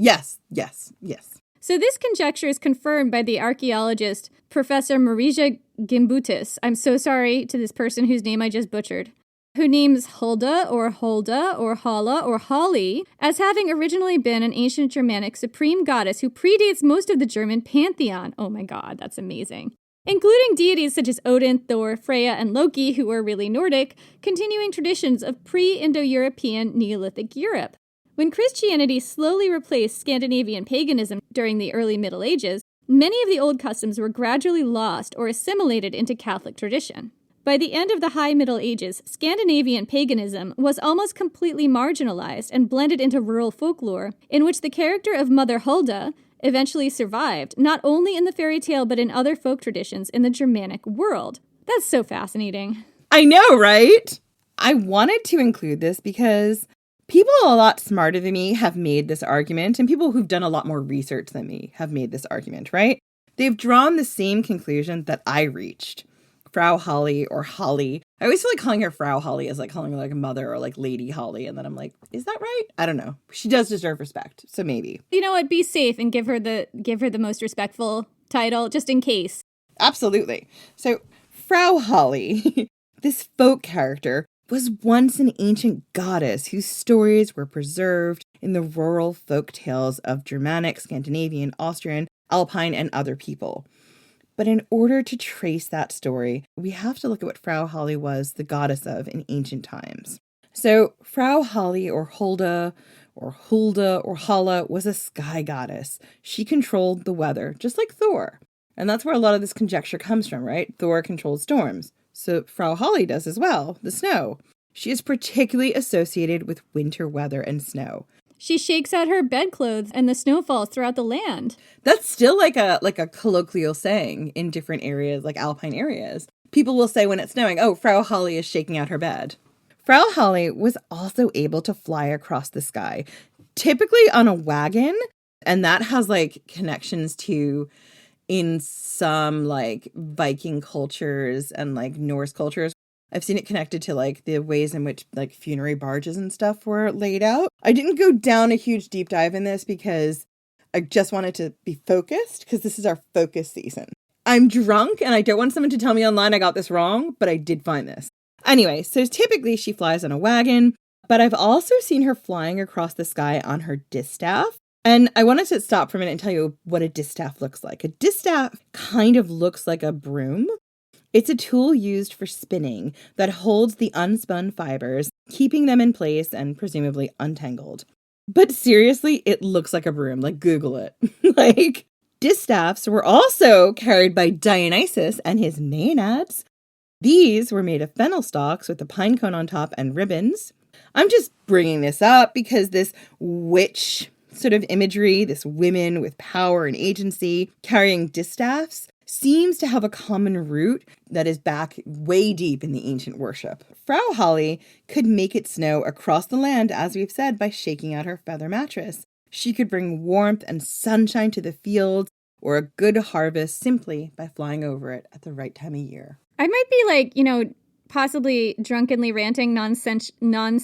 So this conjecture is confirmed by the archaeologist Professor Marija Gimbutas. I'm so sorry to this person whose name I just butchered, who names Hulda or Hala or Holly as having originally been an ancient Germanic supreme goddess who predates most of the German pantheon. Oh my God, that's amazing. Including deities such as Odin, Thor, Freya, and Loki, who were really Nordic, continuing traditions of pre-Indo-European Neolithic Europe. When Christianity slowly replaced Scandinavian paganism during the early Middle Ages, many of the old customs were gradually lost or assimilated into Catholic tradition. By the end of the High Middle Ages, Scandinavian paganism was almost completely marginalized and blended into rural folklore, in which the character of Mother Hulda eventually survived, not only in the fairy tale but in other folk traditions in the Germanic world. That's so fascinating. I know, right? I wanted to include this because people a lot smarter than me have made this argument, and people who've done a lot more research than me have made this argument, right? They've drawn the same conclusion that I reached. Frau Holle or Holly. I always feel like calling her Frau Holle is like calling her like a mother or like Lady Holly. And then I'm like, is that right? I don't know. She does deserve respect. So maybe. You know what? Be safe and give her the most respectful title just in case. Absolutely. So Frau Holle, this folk character, was once an ancient goddess whose stories were preserved in the rural folk tales of Germanic, Scandinavian, Austrian, Alpine, and other people. But in order to trace that story, we have to look at what Frau Holle was the goddess of in ancient times. So Frau Holle or Hulda or Hala was a sky goddess. She controlled the weather, just like Thor. And that's where a lot of this conjecture comes from, right? Thor controls storms. So Frau Holle does as well, the snow. She is particularly associated with winter weather and snow. She shakes out her bedclothes and the snow falls throughout the land. That's still like a colloquial saying in different areas, like alpine areas. People will say when it's snowing, oh, Frau Holle is shaking out her bed. Frau Holle was also able to fly across the sky, typically on a wagon. And that has like connections to in some like Viking cultures and like Norse cultures. I've seen it connected to like the ways in which like funerary barges and stuff were laid out. I didn't go down a huge deep dive in this because I just wanted to be focused because this is our focus season. I'm drunk and I don't want someone to tell me online I got this wrong, but I did find this. Anyway, so typically she flies on a wagon, but I've also seen her flying across the sky on her distaff. And I wanted to stop for a minute and tell you what a distaff looks like. A distaff kind of looks like a broom. It's a tool used for spinning that holds the unspun fibers, keeping them in place and presumably untangled. But seriously, it looks like a broom. Like, Google it. Like, distaffs were also carried by Dionysus and his maenads. These were made of fennel stalks with a pine cone on top and ribbons. I'm just bringing this up because this witch sort of imagery, this women with power and agency carrying distaffs, seems to have a common root that is back way deep in the ancient worship. Frau Holle could make it snow across the land, as we've said, by shaking out her feather mattress. She could bring warmth and sunshine to the fields or a good harvest simply by flying over it at the right time of year. I might be like, possibly drunkenly ranting nonsensically.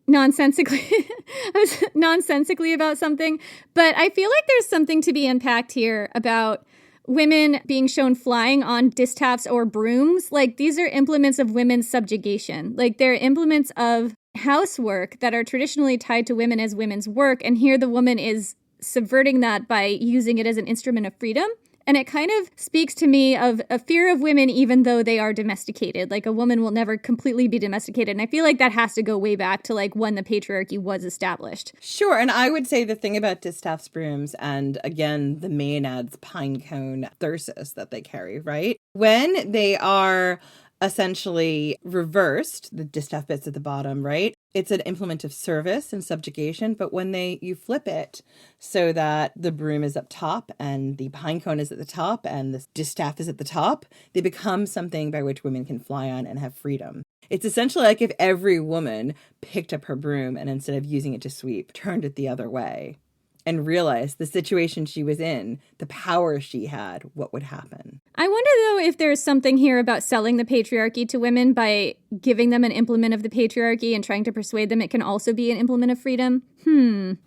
Nonsensically about something, but I feel like there's something to be unpacked here about women being shown flying on distaffs or brooms. Like, these are implements of women's subjugation. Like, they're implements of housework that are traditionally tied to women as women's work, and here the woman is subverting that by using it as an instrument of freedom. And it kind of speaks to me of a fear of women even though they are domesticated. Like, a woman will never completely be domesticated. And I feel like that has to go way back to like when the patriarchy was established. Sure. And I would say the thing about distaffs, brooms, and again, the maenads pine cone thyrsus that they carry, right? When they are essentially reversed, the distaff bits at the bottom, right? It's an implement of service and subjugation, but when you flip it so that the broom is up top and the pine cone is at the top and the distaff is at the top, they become something by which women can fly on and have freedom. It's essentially like if every woman picked up her broom and instead of using it to sweep, turned it the other way and realized the situation she was in, the power she had, what would happen. I wonder, though, if there's something here about selling the patriarchy to women by giving them an implement of the patriarchy and trying to persuade them it can also be an implement of freedom.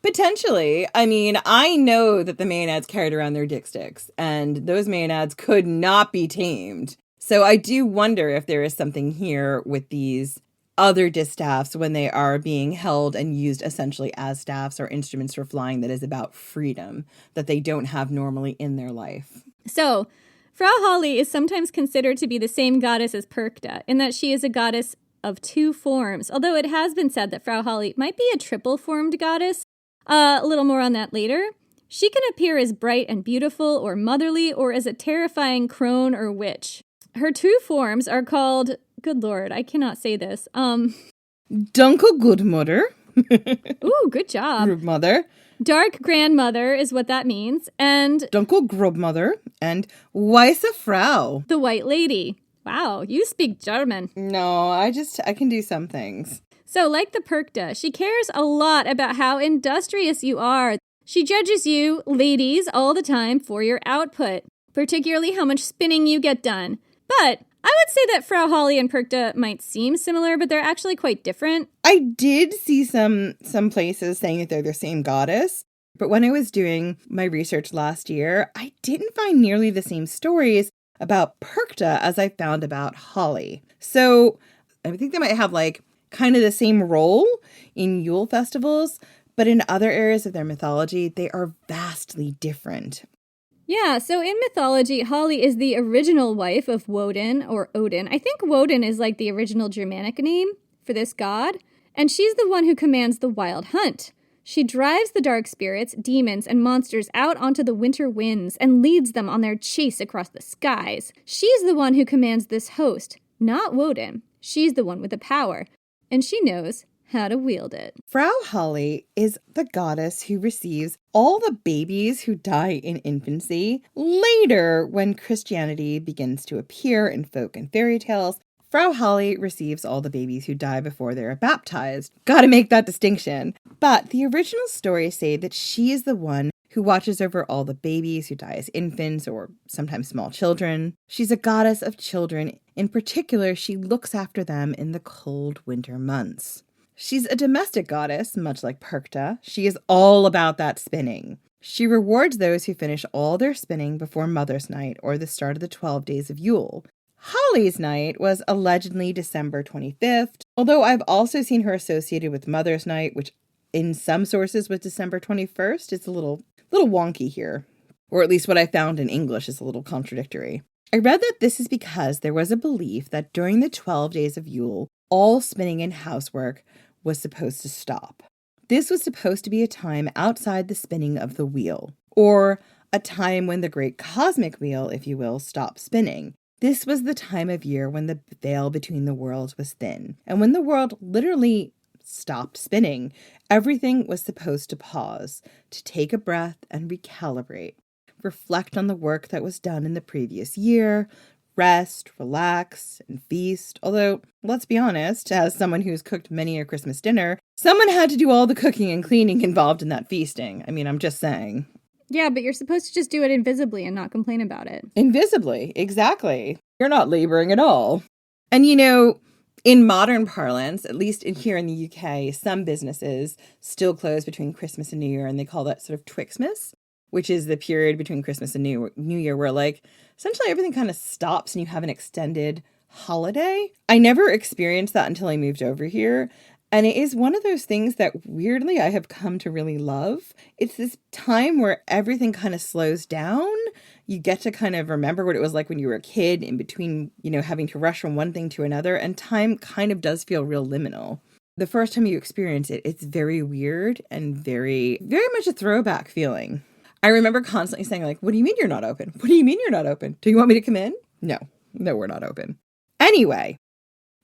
Potentially. I mean, I know that the maenads carried around their dick sticks, and those maenads could not be tamed. So I do wonder if there is something here with these other distaffs when they are being held and used essentially as staffs or instruments for flying that is about freedom that they don't have normally in their life. So, Frau Holle is sometimes considered to be the same goddess as Perchta, in that she is a goddess of two forms, although it has been said that Frau Holle might be a triple-formed goddess. A little more on that later. She can appear as bright and beautiful or motherly or as a terrifying crone or witch. Her two forms are called, good lord, I cannot say this. Dunkel Goodmother. Ooh, good job. Grubmother. Dark grandmother is what that means. And Dunkel Grubmother and Weiße Frau. The white lady. Wow, you speak German. No, I can do some things. So, like the Perchta, she cares a lot about how industrious you are. She judges you, ladies, all the time for your output, particularly how much spinning you get done. But I would say that Frau Holle and Perchta might seem similar, but they're actually quite different. I did see some places saying that they're the same goddess, but when I was doing my research last year, I didn't find nearly the same stories about Perchta as I found about Holle. So I think they might have like kind of the same role in Yule festivals, but in other areas of their mythology, they are vastly different. Yeah, so in mythology, Holle is the original wife of Woden, or Odin. I think Woden is like the original Germanic name for this god, and she's the one who commands the wild hunt. She drives the dark spirits, demons, and monsters out onto the winter winds and leads them on their chase across the skies. She's the one who commands this host, not Woden. She's the one with the power, and she knows how to wield it. Frau Holle is the goddess who receives all the babies who die in infancy. Later, when Christianity begins to appear in folk and fairy tales, Frau Holle receives all the babies who die before they are baptized. Gotta make that distinction. But the original stories say that she is the one who watches over all the babies who die as infants or sometimes small children. She's a goddess of children. In particular, she looks after them in the cold winter months. She's a domestic goddess, much like Perchta. She is all about that spinning. She rewards those who finish all their spinning before Mother's Night or the start of the 12 days of Yule. Holly's Night was allegedly December 25th, although I've also seen her associated with Mother's Night, which in some sources was December 21st. It's a little wonky here, or at least what I found in English is a little contradictory. I read that this is because there was a belief that during the 12 days of Yule, all spinning and housework was supposed to stop. This was supposed to be a time outside the spinning of the wheel, or a time when the great cosmic wheel, if you will, stopped spinning. This was the time of year when the veil between the worlds was thin, and when the world literally stopped spinning, everything was supposed to pause, to take a breath and recalibrate, reflect on the work that was done in the previous year, rest, relax, and feast. Although, let's be honest, as someone who's cooked many a Christmas dinner, someone had to do all the cooking and cleaning involved in that feasting. I mean, I'm just saying. Yeah, but you're supposed to just do it invisibly and not complain about it. Invisibly, exactly. You're not laboring at all. And you know, in modern parlance, at least here in the UK, some businesses still close between Christmas and New Year, and they call that sort of Twixmas, which is the period between Christmas and New Year where, like, essentially everything kind of stops and you have an extended holiday. I never experienced that until I moved over here. And it is one of those things that weirdly I have come to really love. It's this time where everything kind of slows down. You get to kind of remember what it was like when you were a kid in between, you know, having to rush from one thing to another. And time kind of does feel real liminal. The first time you experience it, it's very weird and very, very much a throwback feeling. I remember constantly saying, like, what do you mean you're not open? What do you mean you're not open? Do you want me to come in? No, we're not open. Anyway,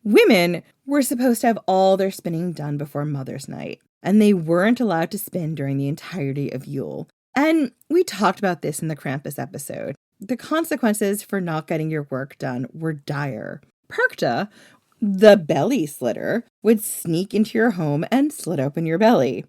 women were supposed to have all their spinning done before Mother's Night, and they weren't allowed to spin during the entirety of Yule. And we talked about this in the Krampus episode. The consequences for not getting your work done were dire. Perchta, the belly slitter, would sneak into your home and slit open your belly.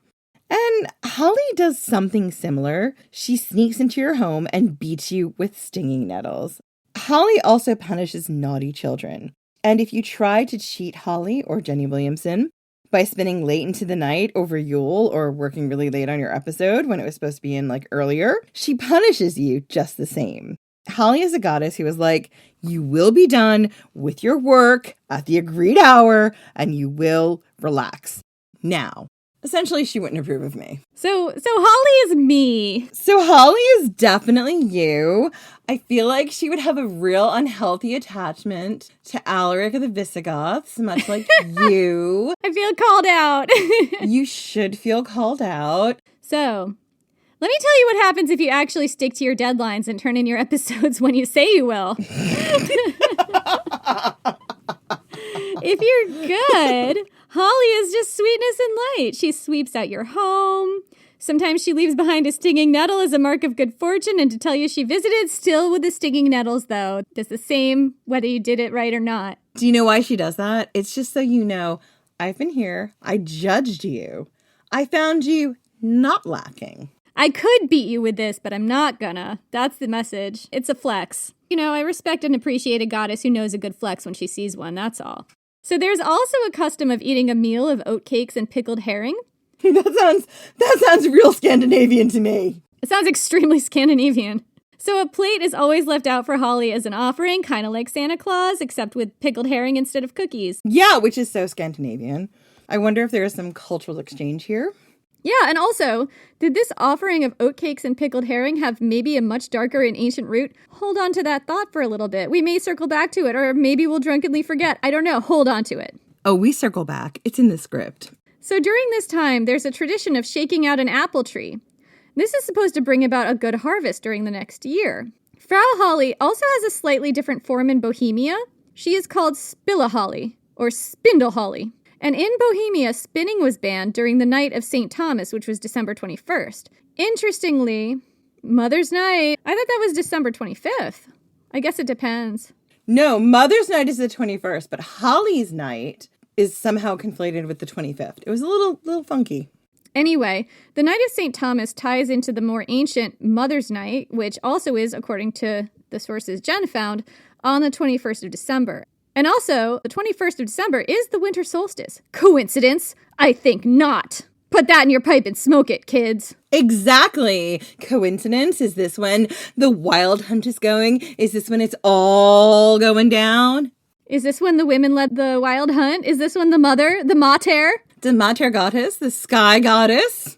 And Holly does something similar. She sneaks into your home and beats you with stinging nettles. Holly also punishes naughty children. And if you try to cheat Holly or Jenny Williamson by spinning late into the night over Yule or working really late on your episode when it was supposed to be in like earlier, she punishes you just the same. Holly is a goddess who is like, you will be done with your work at the agreed hour and you will relax. Now, essentially, she wouldn't approve of me. So Holly is me. So Holly is definitely you. I feel like she would have a real unhealthy attachment to Alaric of the Visigoths, much like you. I feel called out. You should feel called out. So, let me tell you what happens if you actually stick to your deadlines and turn in your episodes when you say you will. If you're good, Holly is just sweetness and light. She sweeps out your home. Sometimes she leaves behind a stinging nettle as a mark of good fortune and to tell you she visited, still with the stinging nettles, though. Does the same whether you did it right or not. Do you know why she does that? It's just so you know, I've been here. I judged you. I found you not lacking. I could beat you with this, but I'm not gonna. That's the message. It's a flex. You know, I respect and appreciate a goddess who knows a good flex when she sees one, that's all. So there's also a custom of eating a meal of oatcakes and pickled herring. That sounds real Scandinavian to me. It sounds extremely Scandinavian. So a plate is always left out for Holly as an offering, kind of like Santa Claus, except with pickled herring instead of cookies. Yeah, which is so Scandinavian. I wonder if there is some cultural exchange here. Yeah, and also, did this offering of oatcakes and pickled herring have maybe a much darker and ancient root? Hold on to that thought for a little bit. We may circle back to it, or maybe we'll drunkenly forget. I don't know. Hold on to it. Oh, we circle back. It's in the script. So during this time, there's a tradition of shaking out an apple tree. This is supposed to bring about a good harvest during the next year. Frau Holle also has a slightly different form in Bohemia. She is called Spilleholly, or Spindle Holly. And in Bohemia, spinning was banned during the night of St. Thomas, which was December 21st. Interestingly, Mother's Night, I thought that was December 25th. I guess it depends. No, Mother's Night is the 21st, but Holly's Night is somehow conflated with the 25th. It was a little funky. Anyway, the Night of St. Thomas ties into the more ancient Mother's Night, which also is, according to the sources Jen found, on the 21st of December. And also, the 21st of December is the winter solstice. Coincidence? I think not. Put that in your pipe and smoke it, kids. Exactly. Coincidence? Is this when the wild hunt is going? Is this when it's all going down? Is this when the women led the wild hunt? Is this when the mother, the mater goddess, the sky goddess,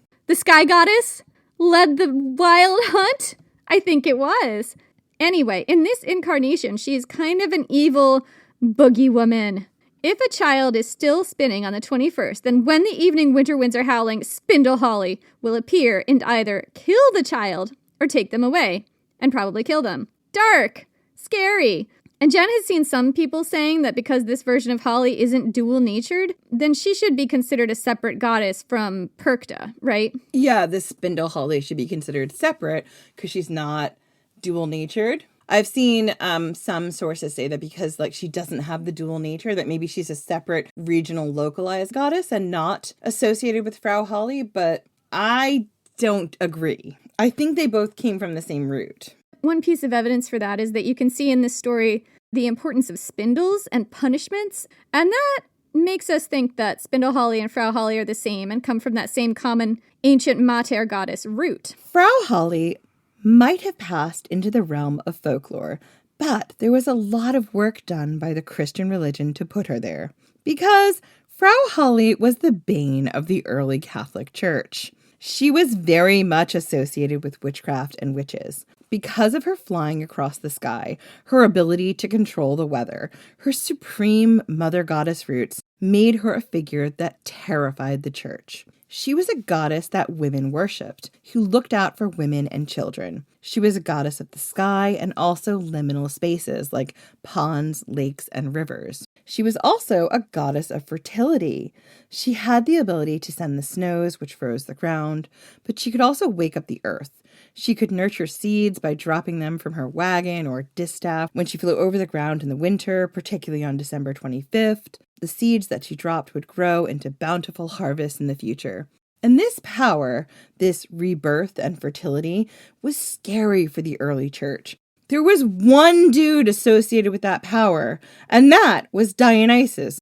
led the wild hunt? I think it was. Anyway, in this incarnation, she is kind of an evil boogie woman. If a child is still spinning on the 21st, then when the evening winter winds are howling, Spindle Holly will appear and either kill the child or take them away, and probably kill them. Dark! Scary! And Jen has seen some people saying that because this version of Holly isn't dual-natured, then she should be considered a separate goddess from Perkta, right? Yeah, this Spindle Holly should be considered separate because she's not dual-natured. I've seen some sources say that because she doesn't have the dual nature, that maybe she's a separate regional localized goddess and not associated with Frau Holle, but I don't agree. I think they both came from the same root. One piece of evidence for that is that you can see in this story the importance of spindles and punishments, and that makes us think that Spindle Holly and Frau Holle are the same and come from that same common ancient mater goddess root. Frau Holle might have passed into the realm of folklore, but there was a lot of work done by the Christian religion to put her there, because Frau Holle was the bane of the early Catholic Church. She was very much associated with witchcraft and witches. Because of her flying across the sky, her ability to control the weather, her supreme mother goddess roots made her a figure that terrified the church. She was a goddess that women worshipped, who looked out for women and children. She was a goddess of the sky and also liminal spaces like ponds, lakes, and rivers. She was also a goddess of fertility. She had the ability to send the snows, which froze the ground, but she could also wake up the earth. She could nurture seeds by dropping them from her wagon or distaff when she flew over the ground in the winter, particularly on December 25th. The seeds that she dropped would grow into bountiful harvests in the future. And this power, this rebirth and fertility, was scary for the early church. There was one dude associated with that power, and that was Dionysus.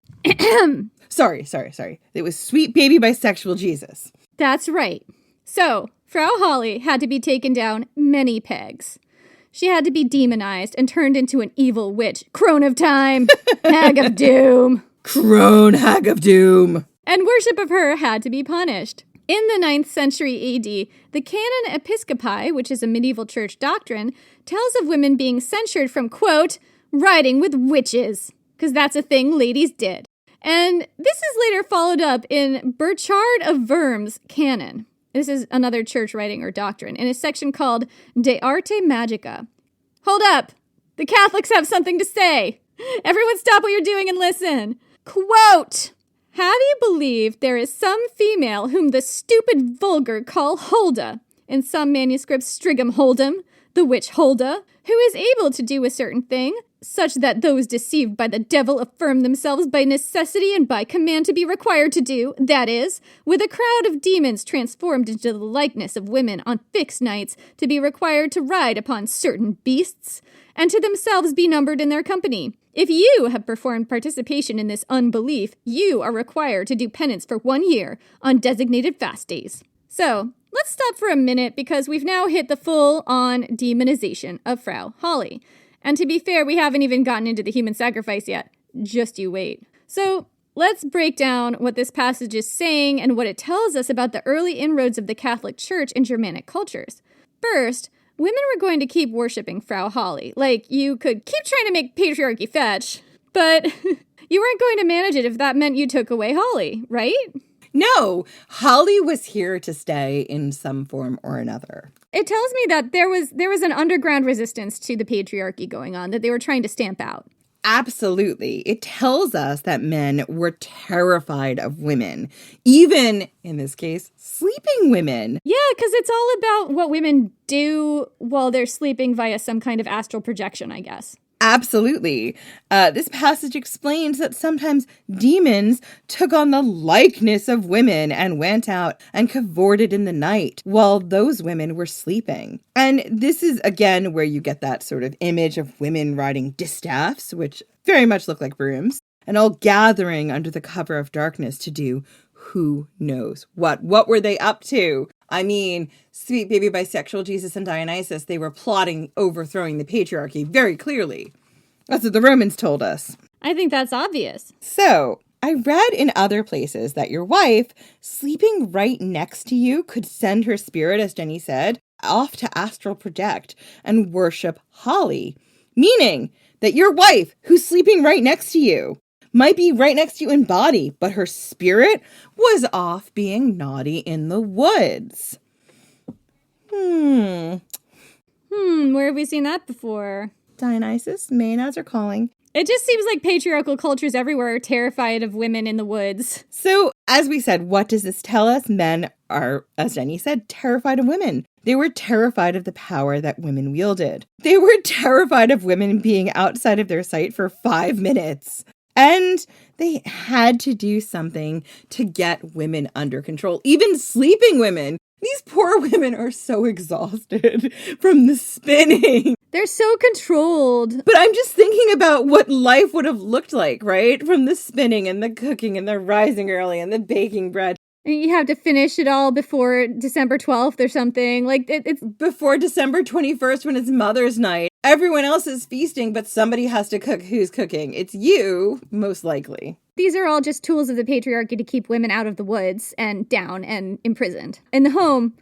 Sorry. It was sweet baby bisexual Jesus. That's right. So, Frau Holle had to be taken down many pegs. She had to be demonized and turned into an evil witch. Crone of time. Hag of doom. Crone hag of doom. And worship of her had to be punished. In the 9th century AD, the Canon Episcopi, which is a medieval church doctrine, tells of women being censured from, quote, riding with witches, because that's a thing ladies did. And this is later followed up in Burchard of Worms' canon. This is another church writing or doctrine, in a section called De Arte Magica. Hold up! The Catholics have something to say! Everyone stop what you're doing and listen! Quote, have you believed there is some female whom the stupid vulgar call Hulda, in some manuscripts Strigum Holdem, the witch Hulda, who is able to do a certain thing, such that those deceived by the devil affirm themselves by necessity and by command to be required to do, that is, with a crowd of demons transformed into the likeness of women on fixed nights to be required to ride upon certain beasts, and to themselves be numbered in their company. If you have performed participation in this unbelief, you are required to do penance for 1 year on designated fast days. So, let's stop for a minute because we've now hit the full-on demonization of Frau Holle. And to be fair, we haven't even gotten into the human sacrifice yet. Just you wait. So, let's break down what this passage is saying and what it tells us about the early inroads of the Catholic Church in Germanic cultures. First, women were going to keep worshipping Frau Holle. Like, you could keep trying to make patriarchy fetch, but you weren't going to manage it if that meant you took away Holle, right? No, Holly was here to stay in some form or another. It tells me that there was an underground resistance to the patriarchy going on that they were trying to stamp out. Absolutely. It tells us that men were terrified of women, even, in this case, sleeping women. Yeah, because it's all about what women do while they're sleeping via some kind of astral projection, I guess. Absolutely. This passage explains that sometimes demons took on the likeness of women and went out and cavorted in the night while those women were sleeping. And this is, again, where you get that sort of image of women riding distaffs, which very much look like brooms, and all gathering under the cover of darkness to do who knows what. What were they up to? I mean, sweet baby bisexual Jesus and Dionysus, they were plotting overthrowing the patriarchy very clearly. That's what the Romans told us. I think that's obvious. So, I read in other places that your wife, sleeping right next to you, could send her spirit, as Jenny said, off to astral project and worship Holly. Meaning that your wife, who's sleeping right next to you, might be right next to you in body, but her spirit was off being naughty in the woods. Where have we seen that before? Dionysus, Maenads are calling. It just seems like patriarchal cultures everywhere are terrified of women in the woods. So, as we said, what does this tell us? Men are, as Jenny said, terrified of women. They were terrified of the power that women wielded. They were terrified of women being outside of their sight for 5 minutes. And they had to do something to get women under control, even sleeping women. These poor women are so exhausted from the spinning. They're so controlled. But I'm just thinking about what life would have looked like, right? From the spinning and the cooking and the rising early and the baking bread. You have to finish it all before December 12th or something. Like, it's before December 21st when it's Mother's Night. Everyone else is feasting, but somebody has to cook. Who's cooking? It's you, most likely. These are all just tools of the patriarchy to keep women out of the woods and down and imprisoned. In the home,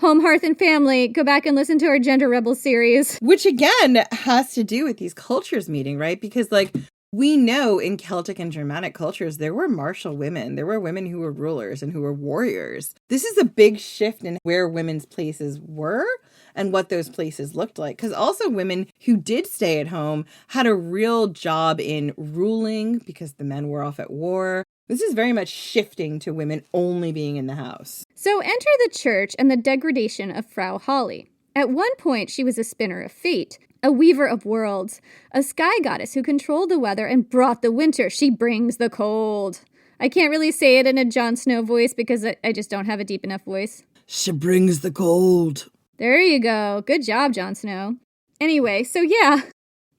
hearth, and family, go back and listen to our Gender Rebels series. Which, again, has to do with these cultures meeting, right? Because, like, we know in Celtic and Germanic cultures, there were martial women. There were women who were rulers and who were warriors. This is a big shift in where women's places were and what those places looked like. Because also women who did stay at home had a real job in ruling because the men were off at war. This is very much shifting to women only being in the house. So enter the church and the degradation of Frau Holle. At one point, she was a spinner of fate, a weaver of worlds, a sky goddess who controlled the weather and brought the winter. She brings the cold. I can't really say it in a Jon Snow voice because I just don't have a deep enough voice. She brings the cold. There you go. Good job, Jon Snow. Anyway, so yeah.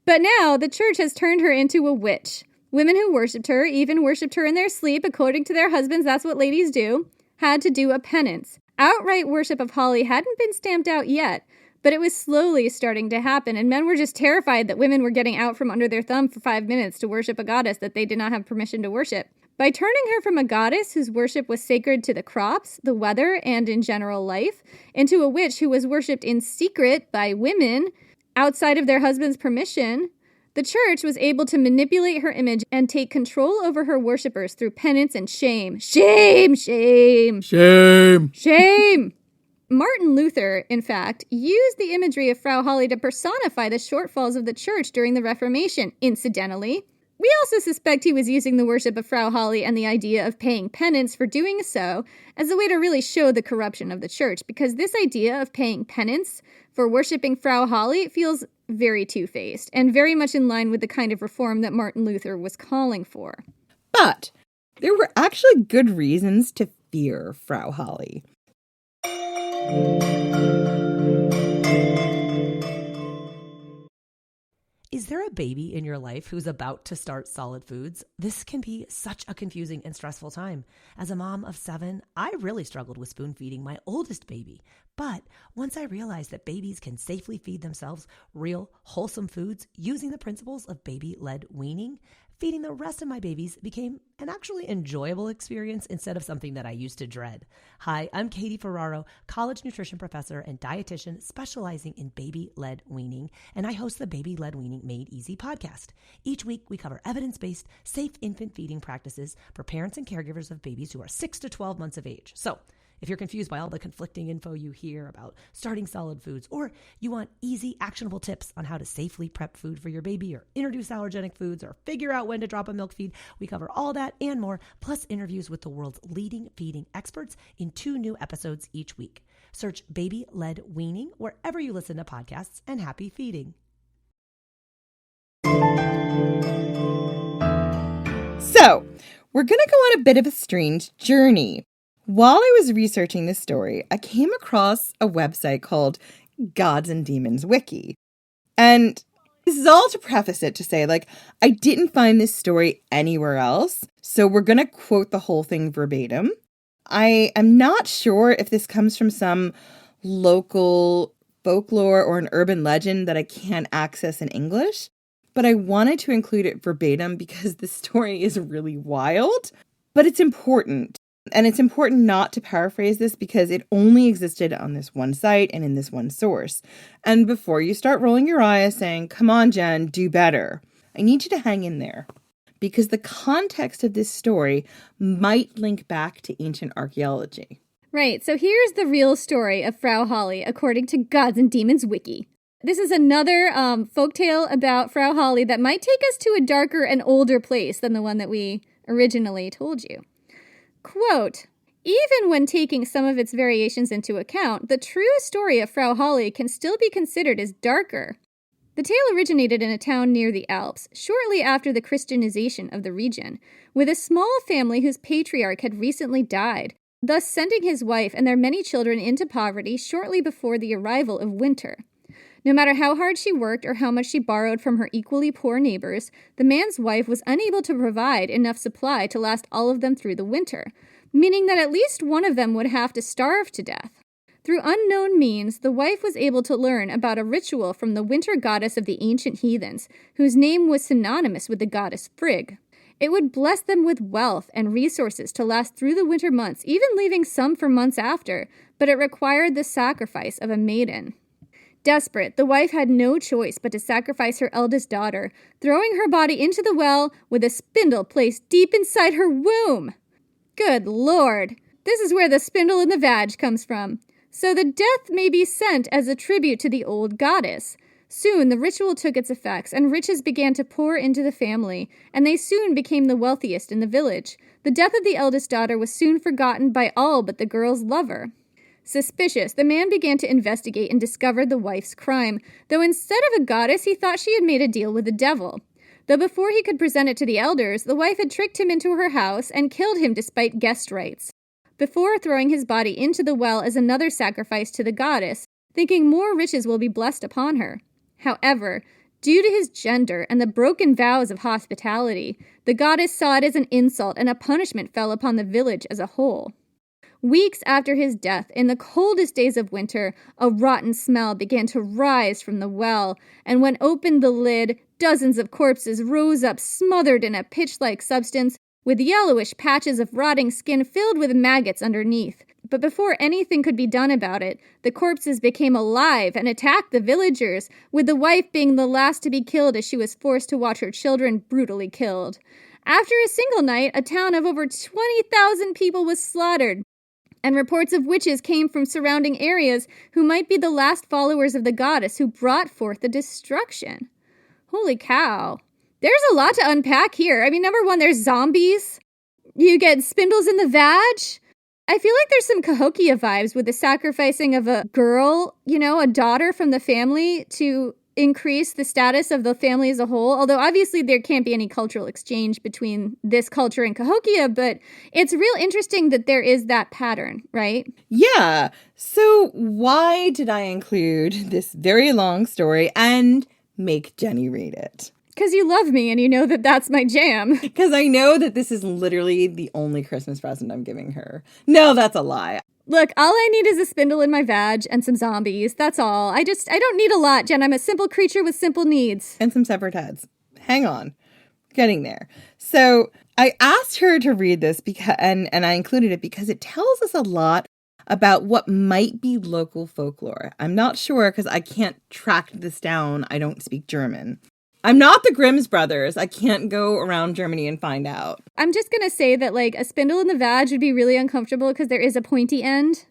But now the church has turned her into a witch. Women who worshipped her, even worshipped her in their sleep, according to their husbands, that's what ladies do, had to do a penance. Outright worship of Holly hadn't been stamped out yet, but it was slowly starting to happen, and men were just terrified that women were getting out from under their thumb for 5 minutes to worship a goddess that they did not have permission to worship. By turning her from a goddess whose worship was sacred to the crops, the weather, and in general life, into a witch who was worshipped in secret by women outside of their husband's permission, the church was able to manipulate her image and take control over her worshippers through penance and shame. Shame! Shame! Shame! Shame! Martin Luther, in fact, used the imagery of Frau Holle to personify the shortfalls of the church during the Reformation, incidentally. We also suspect he was using the worship of Frau Holle and the idea of paying penance for doing so as a way to really show the corruption of the church, because this idea of paying penance for worshipping Frau Holle feels very two-faced and very much in line with the kind of reform that Martin Luther was calling for. But there were actually good reasons to fear Frau Holle. Is there a baby in your life who's about to start solid foods? This can be such a confusing and stressful time. As a mom of 7, I really struggled with spoon feeding my oldest baby. But once I realized that babies can safely feed themselves real, wholesome foods using the principles of baby-led weaning, feeding the rest of my babies became an actually enjoyable experience instead of something that I used to dread. Hi, I'm Katie Ferraro, college nutrition professor and dietitian specializing in baby-led weaning, and I host the Baby-Led Weaning Made Easy podcast. Each week, we cover evidence-based, safe infant feeding practices for parents and caregivers of babies who are 6 to 12 months of age. So, if you're confused by all the conflicting info you hear about starting solid foods, or you want easy, actionable tips on how to safely prep food for your baby, or introduce allergenic foods, or figure out when to drop a milk feed, we cover all that and more, plus interviews with the world's leading feeding experts in 2 new episodes each week. Search Baby-Led Weaning wherever you listen to podcasts, and happy feeding. So, we're going to go on a bit of a strange journey. While I was researching this story, I came across a website called Gods and Demons Wiki. And this is all to preface it to say, I didn't find this story anywhere else, so we're going to quote the whole thing verbatim. I am not sure if this comes from some local folklore or an urban legend that I can't access in English, but I wanted to include it verbatim because the story is really wild, but it's important. And it's important not to paraphrase this because it only existed on this one site and in this one source. And before you start rolling your eyes saying, come on, Jen, do better, I need you to hang in there because the context of this story might link back to ancient archaeology. Right, so here's the real story of Frau Holle according to Gods and Demons Wiki. This is another folktale about Frau Holle that might take us to a darker and older place than the one that we originally told you. Quote, even when taking some of its variations into account, the true story of Frau Holle can still be considered as darker. The tale originated in a town near the Alps, shortly after the Christianization of the region, with a small family whose patriarch had recently died, thus sending his wife and their many children into poverty shortly before the arrival of winter. No matter how hard she worked or how much she borrowed from her equally poor neighbors, the man's wife was unable to provide enough supply to last all of them through the winter, meaning that at least one of them would have to starve to death. Through unknown means, the wife was able to learn about a ritual from the winter goddess of the ancient heathens, whose name was synonymous with the goddess Frigg. It would bless them with wealth and resources to last through the winter months, even leaving some for months after, but it required the sacrifice of a maiden. Desperate, the wife had no choice but to sacrifice her eldest daughter, throwing her body into the well with a spindle placed deep inside her womb. Good Lord! This is where the spindle in the vag comes from. So the death may be sent as a tribute to the old goddess. Soon the ritual took its effects, and riches began to pour into the family, and they soon became the wealthiest in the village. The death of the eldest daughter was soon forgotten by all but the girl's lover. Suspicious, the man began to investigate and discovered the wife's crime, though instead of a goddess, he thought she had made a deal with the devil. Though before he could present it to the elders, the wife had tricked him into her house and killed him despite guest rights, before throwing his body into the well as another sacrifice to the goddess, thinking more riches will be blessed upon her. However, due to his gender and the broken vows of hospitality, the goddess saw it as an insult and a punishment fell upon the village as a whole. Weeks after his death, in the coldest days of winter, a rotten smell began to rise from the well, and when opened the lid, dozens of corpses rose up smothered in a pitch-like substance, with yellowish patches of rotting skin filled with maggots underneath. But before anything could be done about it, the corpses became alive and attacked the villagers, with the wife being the last to be killed as she was forced to watch her children brutally killed. After a single night, a town of over 20,000 people was slaughtered, and reports of witches came from surrounding areas who might be the last followers of the goddess who brought forth the destruction. Holy cow. There's a lot to unpack here. I mean, number one, there's zombies. You get spindles in the vag. I feel like there's some Cahokia vibes with the sacrificing of a girl, a daughter from the family to increase the status of the family as a whole, although obviously there can't be any cultural exchange between this culture and Cahokia, but it's real interesting that there is that pattern, right? Yeah. So why did I include this very long story and make Jenny read it? Because you love me and you know that that's my jam. Because I know that this is literally the only Christmas present I'm giving her. No, that's a lie. Look, all I need is a spindle in my vag and some zombies. That's all. I don't need a lot, Jen. I'm a simple creature with simple needs. And some severed heads. Hang on. Getting there. So I asked her to read this because, and I included it because it tells us a lot about what might be local folklore. I'm not sure because I can't track this down. I don't speak German. I'm not the Grimm's brothers. I can't go around Germany and find out. I'm just going to say that like a spindle in the vag would be really uncomfortable because there is a pointy end.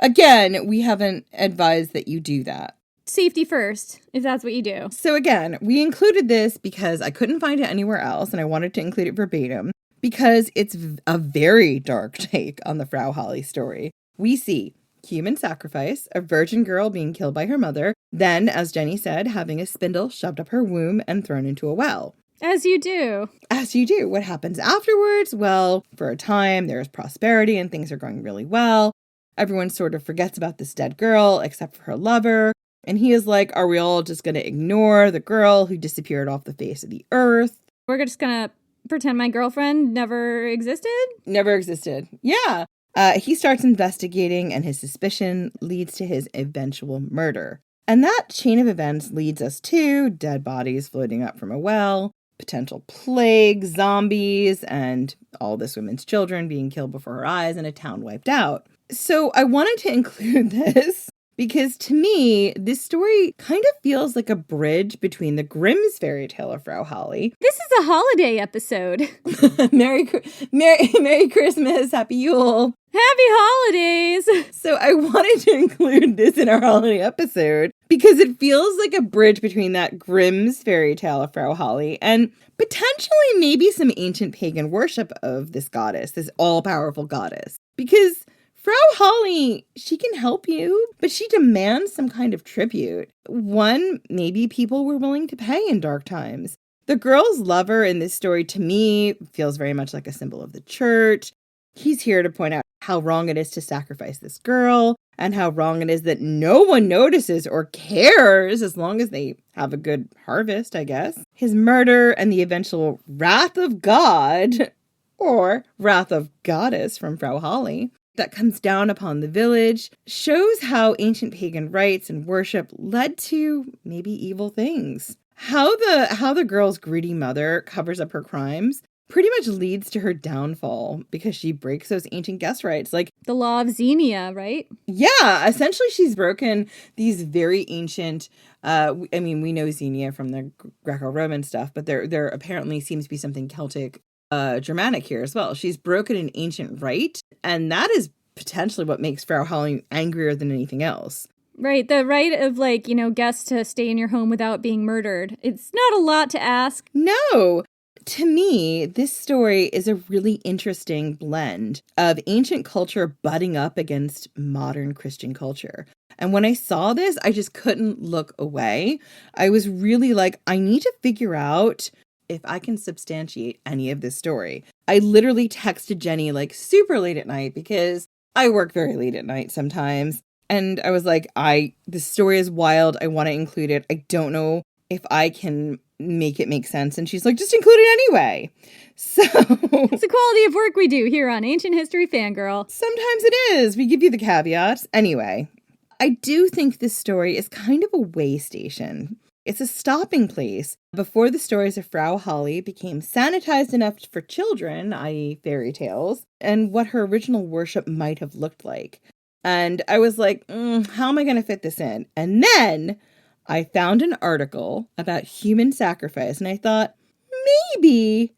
Again, we haven't advised that you do that. Safety first, if that's what you do. So again, we included this because I couldn't find it anywhere else and I wanted to include it verbatim because it's a very dark take on the Frau Holle story. We see human sacrifice, a virgin girl being killed by her mother, then, as Jenny said, having a spindle shoved up her womb and thrown into a well. As you do. As you do. What happens afterwards? Well, for a time, there's prosperity and things are going really well. Everyone sort of forgets about this dead girl, except for her lover. And he is like, are we all just going to ignore the girl who disappeared off the face of the earth? We're just going to pretend my girlfriend never existed? Never existed. Yeah. He starts investigating and his suspicion leads to his eventual murder. And that chain of events leads us to dead bodies floating up from a well, potential plague, zombies, and all this women's children being killed before her eyes and a town wiped out. So I wanted to include this because to me, this story kind of feels like a bridge between the Grimm's fairy tale of Frau Holle. This is a holiday episode. Merry Christmas, Happy Yule. Happy holidays! So I wanted to include this in our holiday episode because it feels like a bridge between that Grimm's fairy tale of Frau Holle and potentially maybe some ancient pagan worship of this goddess, this all-powerful goddess. Because Frau Holle, she can help you, but she demands some kind of tribute. One maybe people were willing to pay in dark times. The girl's lover in this story, to me, feels very much like a symbol of the church. He's here to point out how wrong it is to sacrifice this girl and how wrong it is that no one notices or cares as long as they have a good harvest, I guess. His murder and the eventual wrath of God, or wrath of goddess from Frau Holle, that comes down upon the village shows how ancient pagan rites and worship led to maybe evil things. How the girl's greedy mother covers up her crimes pretty much leads to her downfall because she breaks those ancient guest rites. Like the law of Xenia, right? Yeah, essentially she's broken these very ancient, we know Xenia from the Greco-Roman stuff, but there apparently seems to be something Celtic Germanic here as well. She's broken an ancient rite, and that is potentially what makes Frau Holle angrier than anything else. Right, the right of, guests to stay in your home without being murdered. It's not a lot to ask. No! To me, this story is a really interesting blend of ancient culture butting up against modern Christian culture. And when I saw this, I just couldn't look away. I was really like, I need to figure out if I can substantiate any of this story. I literally texted Jenny super late at night because I work very late at night sometimes. And I was like, this story is wild. I want to include it. I don't know if I can make it make sense. And she's like, just include it anyway. So it's the quality of work we do here on Ancient History Fangirl. Sometimes it is. We give you the caveats. Anyway, I do think this story is kind of a way station. It's a stopping place before the stories of Frau Holle became sanitized enough for children, i.e. fairy tales, and what her original worship might have looked like. And I was like, how am I going to fit this in? And then I found an article about human sacrifice, and I thought, maybe,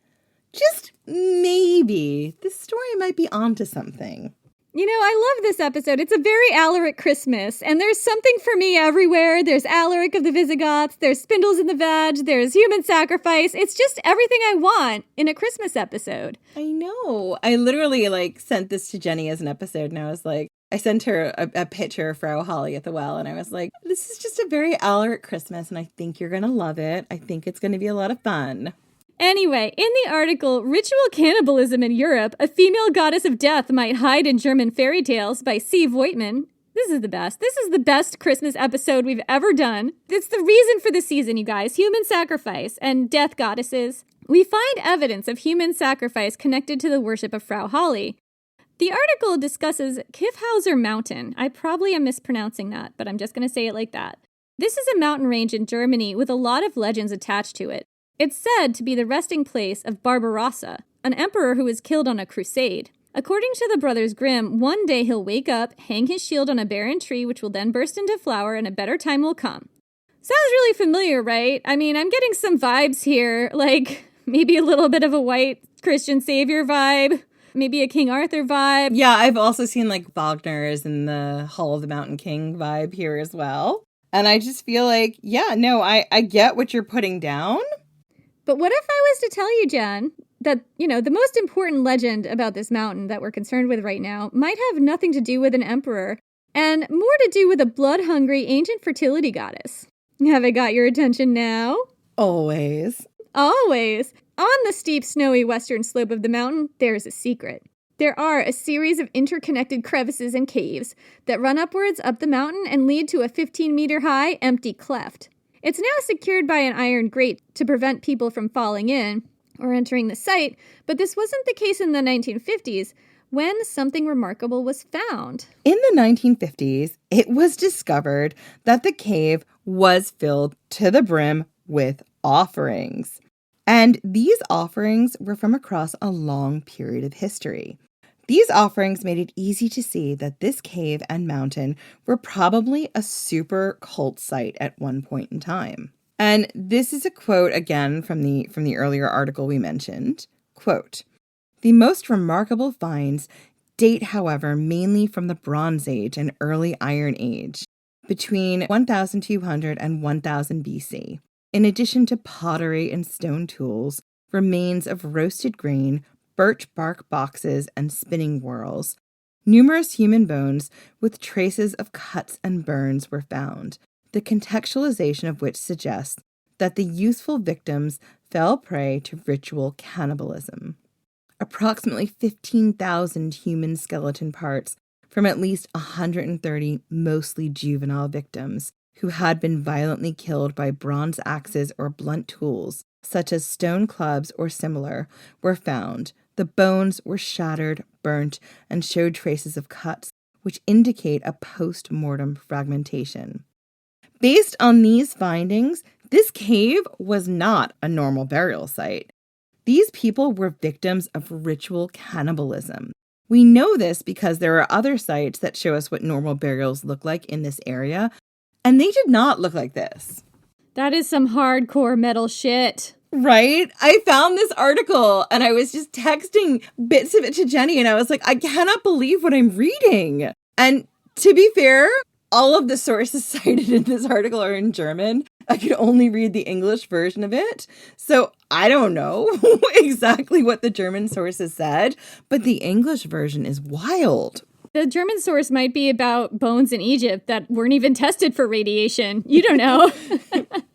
just maybe, this story might be onto something. You know, I love this episode. It's a very Alaric Christmas, and there's something for me everywhere. There's Alaric of the Visigoths, there's spindles in the vag, there's human sacrifice. It's just everything I want in a Christmas episode. I know. I literally, sent this to Jenny as an episode, and I was like, I sent her a picture of Frau Holle at the well, and I was like, this is just a very Alaric Christmas, and I think you're going to love it. I think it's going to be a lot of fun. Anyway, in the article, Ritual Cannibalism in Europe, a female goddess of death might hide in German fairy tales by C. Voigtman. This is the best. This is the best Christmas episode we've ever done. It's the reason for the season, you guys. Human sacrifice and death goddesses. We find evidence of human sacrifice connected to the worship of Frau Holle. The article discusses Kyffhauser Mountain. I probably am mispronouncing that, but I'm just going to say it like that. This is a mountain range in Germany with a lot of legends attached to it. It's said to be the resting place of Barbarossa, an emperor who was killed on a crusade. According to the Brothers Grimm, one day he'll wake up, hang his shield on a barren tree, which will then burst into flower, and a better time will come. Sounds really familiar, right? I mean, I'm getting some vibes here, like maybe a little bit of a white Christian savior vibe, maybe a King Arthur vibe. Yeah, I've also seen like Wagner's and the Hall of the Mountain King vibe here as well. And I just feel like, yeah, no, I get what you're putting down. But what if I was to tell you, Jen, that, the most important legend about this mountain that we're concerned with right now might have nothing to do with an emperor and more to do with a blood-hungry ancient fertility goddess. Have I got your attention now? Always. Always. On the steep, snowy western slope of the mountain, there's a secret. There are a series of interconnected crevices and caves that run upwards up the mountain and lead to a 15-meter-high empty cleft. It's now secured by an iron grate to prevent people from falling in or entering the site, but this wasn't the case in the 1950s when something remarkable was found. In the 1950s, it was discovered that the cave was filled to the brim with offerings. And these offerings were from across a long period of history. These offerings made it easy to see that this cave and mountain were probably a super cult site at one point in time. And this is a quote again from the earlier article we mentioned. Quote, "The most remarkable finds date, however, mainly from the Bronze Age and early Iron Age, between 1200 and 1000 BC. In addition to pottery and stone tools, remains of roasted grain, birch bark boxes, and spinning whorls. Numerous human bones with traces of cuts and burns were found, the contextualization of which suggests that the youthful victims fell prey to ritual cannibalism. Approximately 15,000 human skeleton parts from at least 130 mostly juvenile victims who had been violently killed by bronze axes or blunt tools, such as stone clubs or similar, were found. The bones were shattered, burnt, and showed traces of cuts, which indicate a post-mortem fragmentation. Based on these findings, this cave was not a normal burial site. These people were victims of ritual cannibalism. We know this because there are other sites that show us what normal burials look like in this area, and they did not look like this. That is some hardcore metal shit. Right? I found this article and I was just texting bits of it to Jenny and I was like, I cannot believe what I'm reading. And to be fair, all of the sources cited in this article are in German. I could only read the English version of it. So I don't know exactly what the German sources said, but the English version is wild. The German source might be about bones in Egypt that weren't even tested for radiation. You don't know.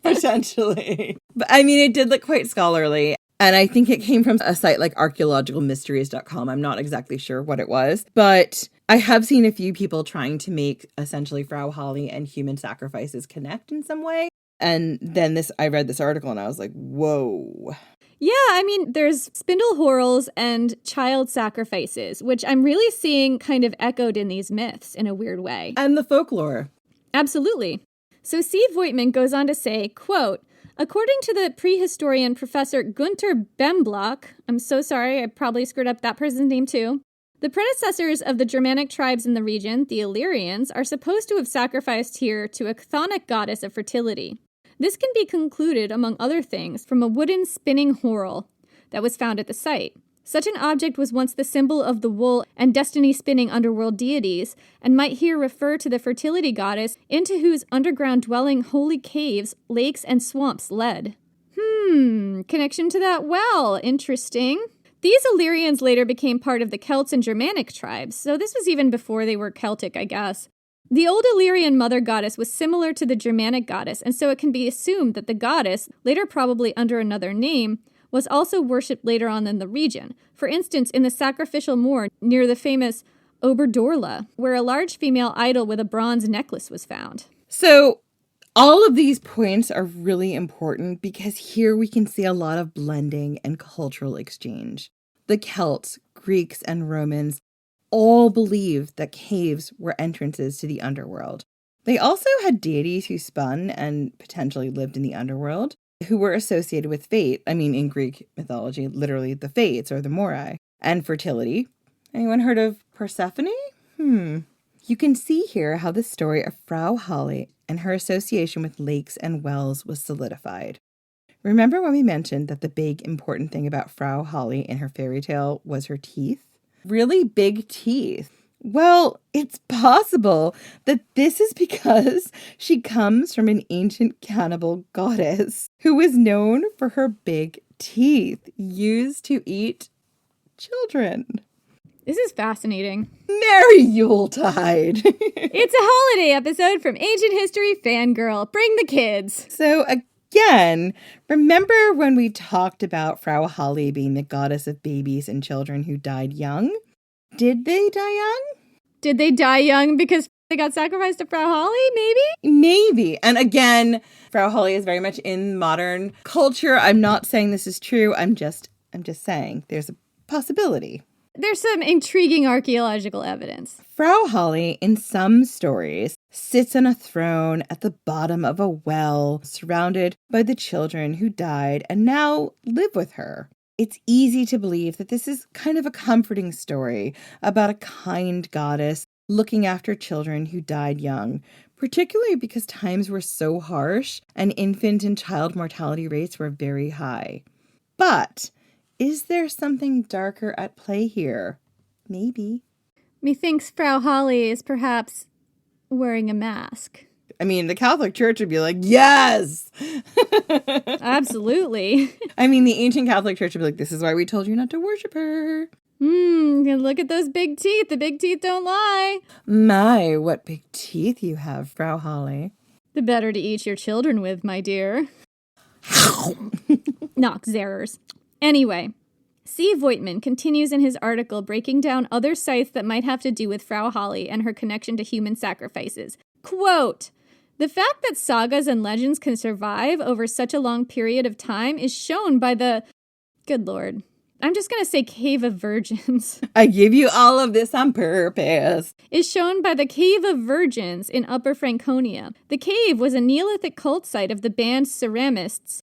Potentially. But I mean, it did look quite scholarly. And I think it came from a site like archaeologicalmysteries.com. I'm not exactly sure what it was. But I have seen a few people trying to make essentially Frau Holle and human sacrifices connect in some way. And then I read this article and I was like, whoa. Yeah, I mean, there's spindle whorls and child sacrifices, which I'm really seeing kind of echoed in these myths in a weird way. And the folklore. Absolutely. So C. Voigtman goes on to say, quote, according to the prehistorian Professor Gunther Bemblock, I'm so sorry, I probably screwed up that person's name too, the predecessors of the Germanic tribes in the region, the Illyrians, are supposed to have sacrificed here to a chthonic goddess of fertility. This can be concluded, among other things, from a wooden spinning whorl that was found at the site. Such an object was once the symbol of the wool and destiny-spinning underworld deities, and might here refer to the fertility goddess into whose underground dwelling holy caves, lakes, and swamps led. Connection to that well. Interesting. These Illyrians later became part of the Celts and Germanic tribes, so this was even before they were Celtic, I guess. The old Illyrian mother goddess was similar to the Germanic goddess, and so it can be assumed that the goddess, later probably under another name, was also worshipped later on in the region. For instance, in the sacrificial moor near the famous Oberdorla, where a large female idol with a bronze necklace was found. So all of these points are really important because here we can see a lot of blending and cultural exchange. The Celts, Greeks, and Romans all believed that caves were entrances to the underworld. They also had deities who spun and potentially lived in the underworld. who were associated with fate. I mean, in Greek mythology, literally the fates or the Morai. And fertility. Anyone heard of Persephone? You can see here how the story of Frau Holle and her association with lakes and wells was solidified. Remember when we mentioned that the big important thing about Frau Holle in her fairy tale was her teeth? Really big teeth. Well, it's possible that this is because she comes from an ancient cannibal goddess who was known for her big teeth used to eat children. This is fascinating. Merry Yuletide! It's a holiday episode from Ancient History Fangirl. Bring the kids. So again, remember when we talked about Frau Holle being the goddess of babies and children who died young? Did they die young? Did they die young because they got sacrificed to Frau Holle, maybe? Maybe. And again, Frau Holle is very much in modern culture. I'm not saying this is true. I'm just saying there's a possibility. There's some intriguing archaeological evidence. Frau Holle, in some stories, sits on a throne at the bottom of a well, surrounded by the children who died and now live with her. It's easy to believe that this is kind of a comforting story about a kind goddess looking after children who died young, particularly because times were so harsh and infant and child mortality rates were very high. But is there something darker at play here? Maybe. Methinks Frau Holle is perhaps wearing a mask. I mean, the Catholic Church would be like, yes! Absolutely. I mean, the ancient Catholic Church would be like, this is why we told you not to worship her. Look at those big teeth. The big teeth don't lie. My, what big teeth you have, Frau Holle. The better to eat your children with, my dear. Noxerers. Anyway, C. Voigtman continues in his article breaking down other sites that might have to do with Frau Holle and her connection to human sacrifices. Quote, "The fact that sagas and legends can survive over such a long period of time is shown by the..." Good Lord. I'm just going to say Cave of Virgins. I give you all of this on purpose. Is shown by the Cave of Virgins in Upper Franconia. The cave was a Neolithic cult site of the band Ceramists.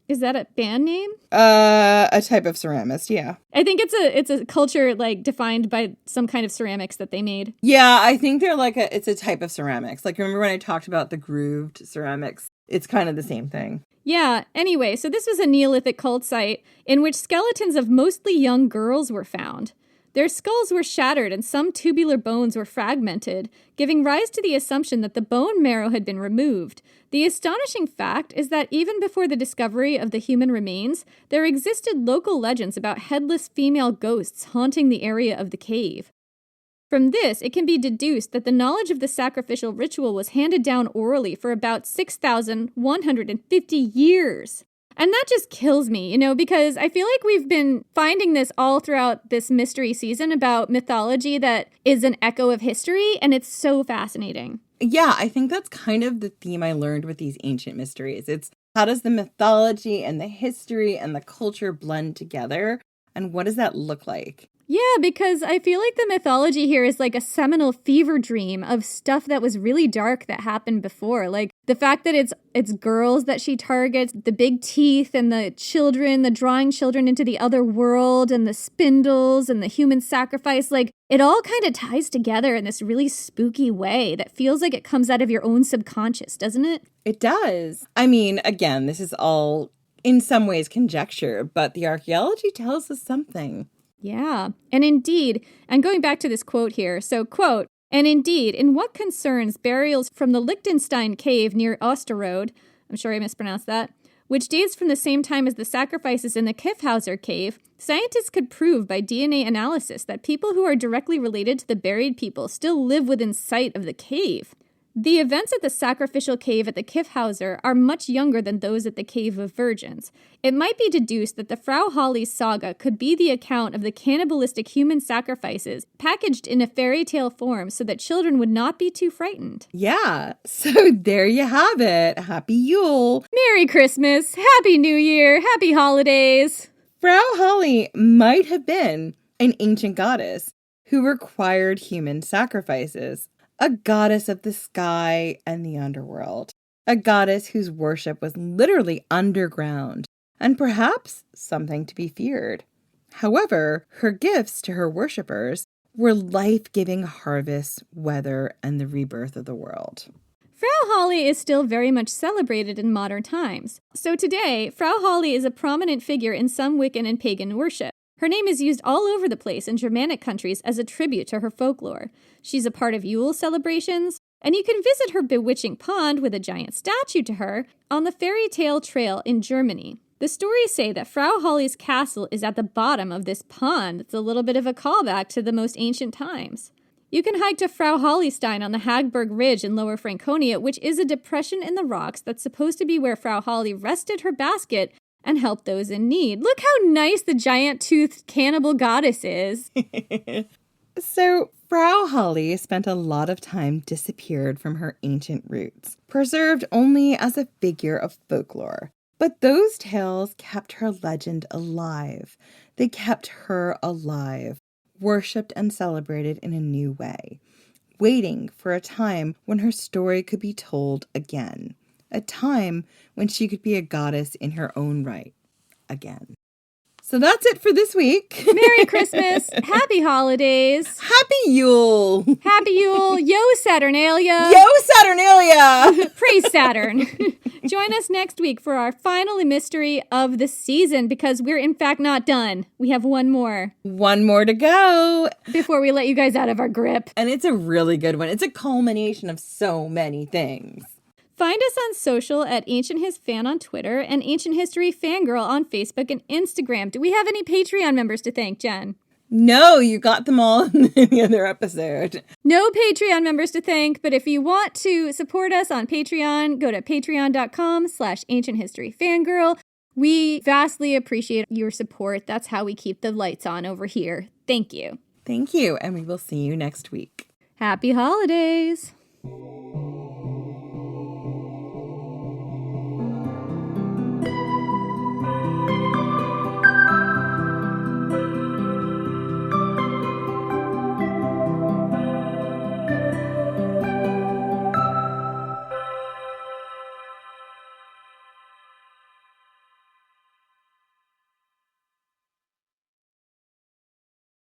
Is that a band name? A type of ceramist, yeah. I think it's a culture like defined by some kind of ceramics that they made. Yeah, I think they're it's a type of ceramics. Like, remember when I talked about the grooved ceramics? It's kind of the same thing. Yeah, anyway, so this was a Neolithic cult site in which skeletons of mostly young girls were found. Their skulls were shattered and some tubular bones were fragmented, giving rise to the assumption that the bone marrow had been removed. The astonishing fact is that even before the discovery of the human remains, there existed local legends about headless female ghosts haunting the area of the cave. From this, it can be deduced that the knowledge of the sacrificial ritual was handed down orally for about 6,150 years. And that just kills me, because I feel like we've been finding this all throughout this mystery season about mythology that is an echo of history, and it's so fascinating. Yeah, I think that's kind of the theme I learned with these ancient mysteries. It's how does the mythology and the history and the culture blend together, and what does that look like? Yeah, because I feel like the mythology here is like a seminal fever dream of stuff that was really dark that happened before. Like the fact that it's girls that she targets, the big teeth and the children, the drawing children into the other world and the spindles and the human sacrifice. Like it all kind of ties together in this really spooky way that feels like it comes out of your own subconscious, doesn't it? It does. I mean, again, this is all in some ways conjecture, but the archaeology tells us something. Yeah. And indeed, and going back to this quote here, so quote, "And indeed, in what concerns burials from the Liechtenstein cave near Osterode," I'm sure I mispronounced that, "which dates from the same time as the sacrifices in the Kiffhauser cave, scientists could prove by DNA analysis that people who are directly related to the buried people still live within sight of the cave. The events at the sacrificial cave at the Kiffhauser are much younger than those at the Cave of Virgins. It might be deduced that the Frau Holle saga could be the account of the cannibalistic human sacrifices packaged in a fairy tale form so that children would not be too frightened." Yeah, so there you have it. Happy Yule. Merry Christmas, Happy New Year, Happy Holidays. Frau Holle might have been an ancient goddess who required human sacrifices. A goddess of the sky and the underworld. a goddess whose worship was literally underground and perhaps something to be feared. However, her gifts to her worshippers were life-giving harvests, weather, and the rebirth of the world. Frau Holle is still very much celebrated in modern times. So today, Frau Holle is a prominent figure in some Wiccan and pagan worship. Her name is used all over the place in Germanic countries as a tribute to her folklore. She's a part of Yule celebrations, and you can visit her bewitching pond with a giant statue to her on the Fairy Tale Trail in Germany. The stories say that Frau Holle's castle is at the bottom of this pond. It's a little bit of a callback to the most ancient times. You can hike to Frau Hollestein on the Hagberg Ridge in Lower Franconia, which is a depression in the rocks that's supposed to be where Frau Holle rested her basket and helped those in need. Look how nice the giant-toothed cannibal goddess is. So, Frau Holle spent a lot of time disappeared from her ancient roots, preserved only as a figure of folklore. But those tales kept her legend alive. They kept her alive, worshipped and celebrated in a new way, waiting for a time when her story could be told again, a time when she could be a goddess in her own right again. So that's it for this week. Merry Christmas. Happy holidays. Happy Yule. Happy Yule. Yo, Saturnalia. Yo, Saturnalia. Praise Saturn. Join us next week for our final mystery of the season, because we're in fact not done. We have one more. One more to go. Before we let you guys out of our grip. And it's a really good one. It's a culmination of so many things. Find us on social at Ancient His Fan on Twitter and Ancient History Fangirl on Facebook and Instagram. Do we have any Patreon members to thank, Jen? No, you got them all in the other episode. No Patreon members to thank, but if you want to support us on Patreon, go to patreon.com/ancienthistoryfangirl. We vastly appreciate your support. That's how we keep the lights on over here. Thank you. Thank you, and we will see you next week. Happy holidays.